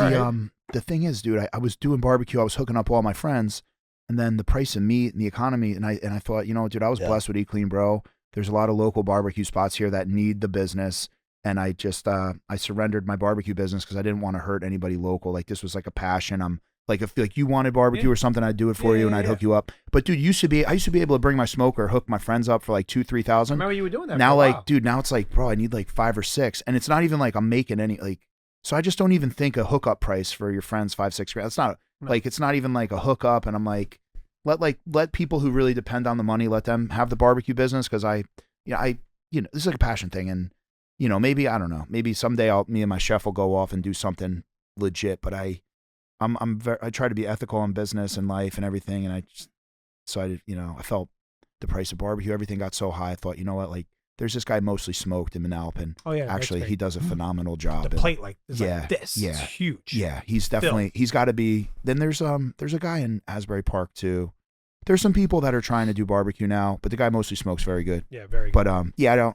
the thing is, dude, I was doing barbecue. I was hooking up all my friends, and then the price of meat and the economy, and I thought, you know, dude, I was blessed with Eat Clean Bro. There's a lot of local barbecue spots here that need the business. And I just, I surrendered my barbecue business because I didn't want to hurt anybody local. Like this was like a passion. I'm like, if like you wanted barbecue or something, I'd do it for you and I'd hook you up. But dude, I used to be able to bring my smoker, hook my friends up for like $2,000-$3,000. I remember you were doing that. Now, like, dude, now it's like, bro, I need like 5 or 6, and it's not even like I'm making any like. So I just don't even think a hookup price for your friends $5-6 grand. It's not like it's not even like a hookup, and I'm like, let people who really depend on the money, let them have the barbecue business because this is like a passion thing. And maybe, I don't know, maybe someday me and my chef will go off and do something legit, but I try to be ethical in business and life and everything. And I felt the price of barbecue, everything got so high. I thought, you know what, like There's this guy Mostly Smoked in Manalapan. Oh yeah, Actually, he does a phenomenal job. The plate like is Yeah, like this. yeah, It's huge. Yeah, he's definitely he's got to be. Then there's a guy in Asbury Park too. There's some people that are trying to do barbecue now, but the guy Mostly Smokes very good. Yeah, very good. But yeah,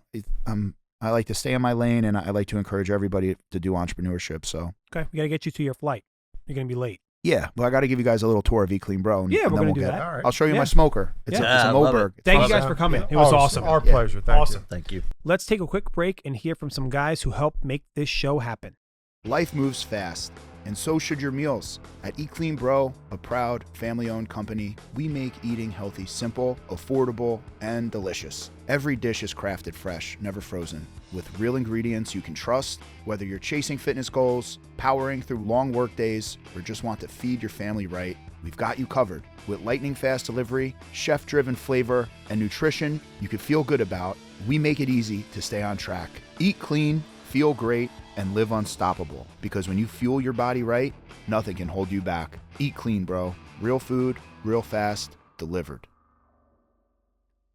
I like to stay in my lane, and I like to encourage everybody to do entrepreneurship. So okay, we gotta get you to your flight. You're gonna be late. yeah, well, I got to give you guys a little tour of Eat Clean Bro. And, Yeah, and we're then gonna we'll do get that. All right. I'll show you Yeah. my smoker. It's Yeah. a I love Moberg. it. Thank you Awesome. guys for coming. Yeah. It was Oh, awesome. Our Yeah. pleasure. Thank Awesome. you. Thank you. Let's take a quick break and hear from some guys who helped make this show happen. Life moves fast, and so should your meals. At Eat Clean Bro, a proud family-owned company, we make eating healthy simple, affordable, and delicious. Every dish is crafted fresh, never frozen, with real ingredients you can trust. Whether you're chasing fitness goals, powering through long work days, or just want to feed your family right, we've got you covered. With lightning-fast delivery, chef-driven flavor, and nutrition you can feel good about, we make it easy to stay on track. Eat clean, feel great, and live unstoppable. Because when you fuel your body right, nothing can hold you back. Eat clean, bro. Real food, real fast, delivered.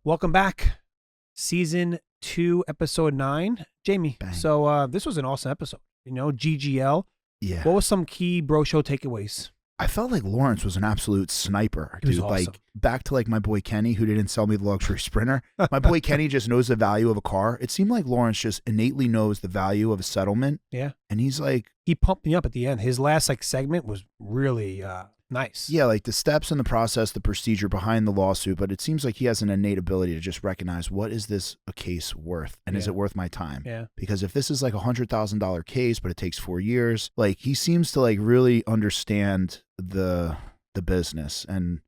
Welcome back. Season 2, episode 9. Jamie, Bang. so this was an awesome episode. You know, GGL. Yeah. What was some key bro show takeaways? I felt like Lawrence was an absolute sniper, He was dude. awesome. Like back to like my boy Kenny, who didn't sell me the luxury Sprinter. My boy Kenny just knows the value of a car. It seemed like Lawrence just innately knows the value of a settlement. Yeah. And he's like, He pumped me up at the end. His last like segment was really nice. yeah, like the steps and the process, the procedure behind the lawsuit. But it seems like he has an innate ability to just recognize, what is this a case worth? And is Yeah. it worth my time? Yeah. Because if this is like $100,000 case, but it takes 4 years, like he seems to like really understand the business. And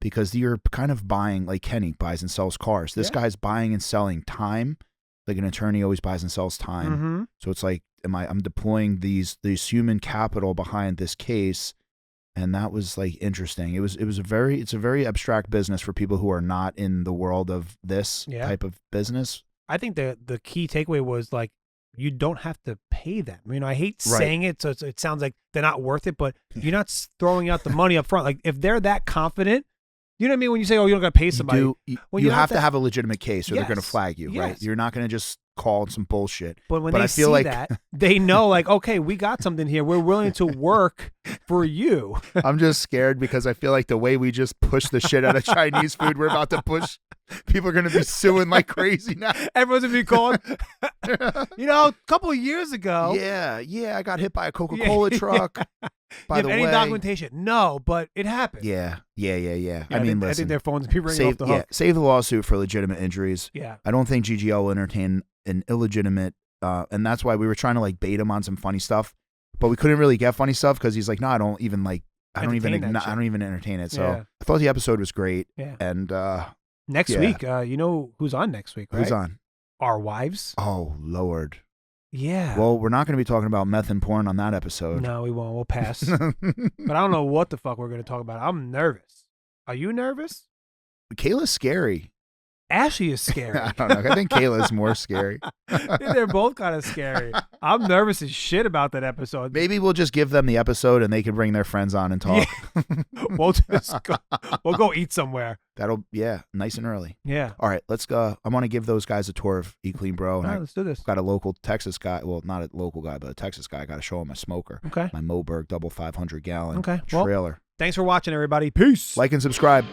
because you're kind of buying, like Kenny buys and sells cars. This Yeah. guy's buying and selling time. Like an attorney always buys and sells time. Mm-hmm. So it's like, I'm deploying these human capital behind this case. And that was like interesting. It's a very abstract business for people who are not in the world of this Yeah. type of business. I think the key takeaway was like, you don't have to pay them. You know, I hate Right. saying it, so it sounds like they're not worth it, but you're not throwing out the money up front. Like if they're that confident, you know what I mean? When you say, oh, you don't got to pay somebody. You When you you have have to have a legitimate case or they're going to Yes. flag you, right? Yes. You're not going to just call some bullshit. But when But they I feel see like- that, they know like, okay, we got something here. We're willing to work for you. I'm just scared because I feel like the way we just push the shit out of Chinese food, we're about to push. People are going to be suing like crazy now. Everyone's gonna be calling. You know, a couple of years ago. Yeah, I got hit by a Coca-Cola truck. By you the have any way, documentation? No, but it happened. Yeah. I mean, I think listen, their phones be ringing off the hook. save the lawsuit for legitimate injuries. Yeah. I don't think GGL will entertain an illegitimate, and that's why we were trying to like bait him on some funny stuff, but we couldn't really get funny stuff because he's like, no, I don't even Entertain that shit. entertain it. So Yeah. I thought the episode was great, Yeah. and Next Yeah. week, you know who's on next week, right? who's on? Our wives. Oh Lord. Yeah. Well, we're not going to be talking about meth and porn on that episode. No, we won't. We'll pass. But I don't know what the fuck we're going to talk about. I'm nervous. Are you nervous? Kayla's scary. Ashley is scary. I don't know. I think Kayla's more scary. They're both kind of scary. I'm nervous as shit about that episode. Maybe we'll just give them the episode and they can bring their friends on and talk. We'll go eat somewhere. Nice and early. Yeah. All right, let's go. I want to give those guys a tour of Eat Clean Bro. And All right, I let's do this. got a local Texas guy. Well, not a local guy, but a Texas guy. I got to show him my smoker. Okay. My Moberg double 500 gallon Okay, well- trailer. Thanks for watching, everybody. Peace. Like and subscribe.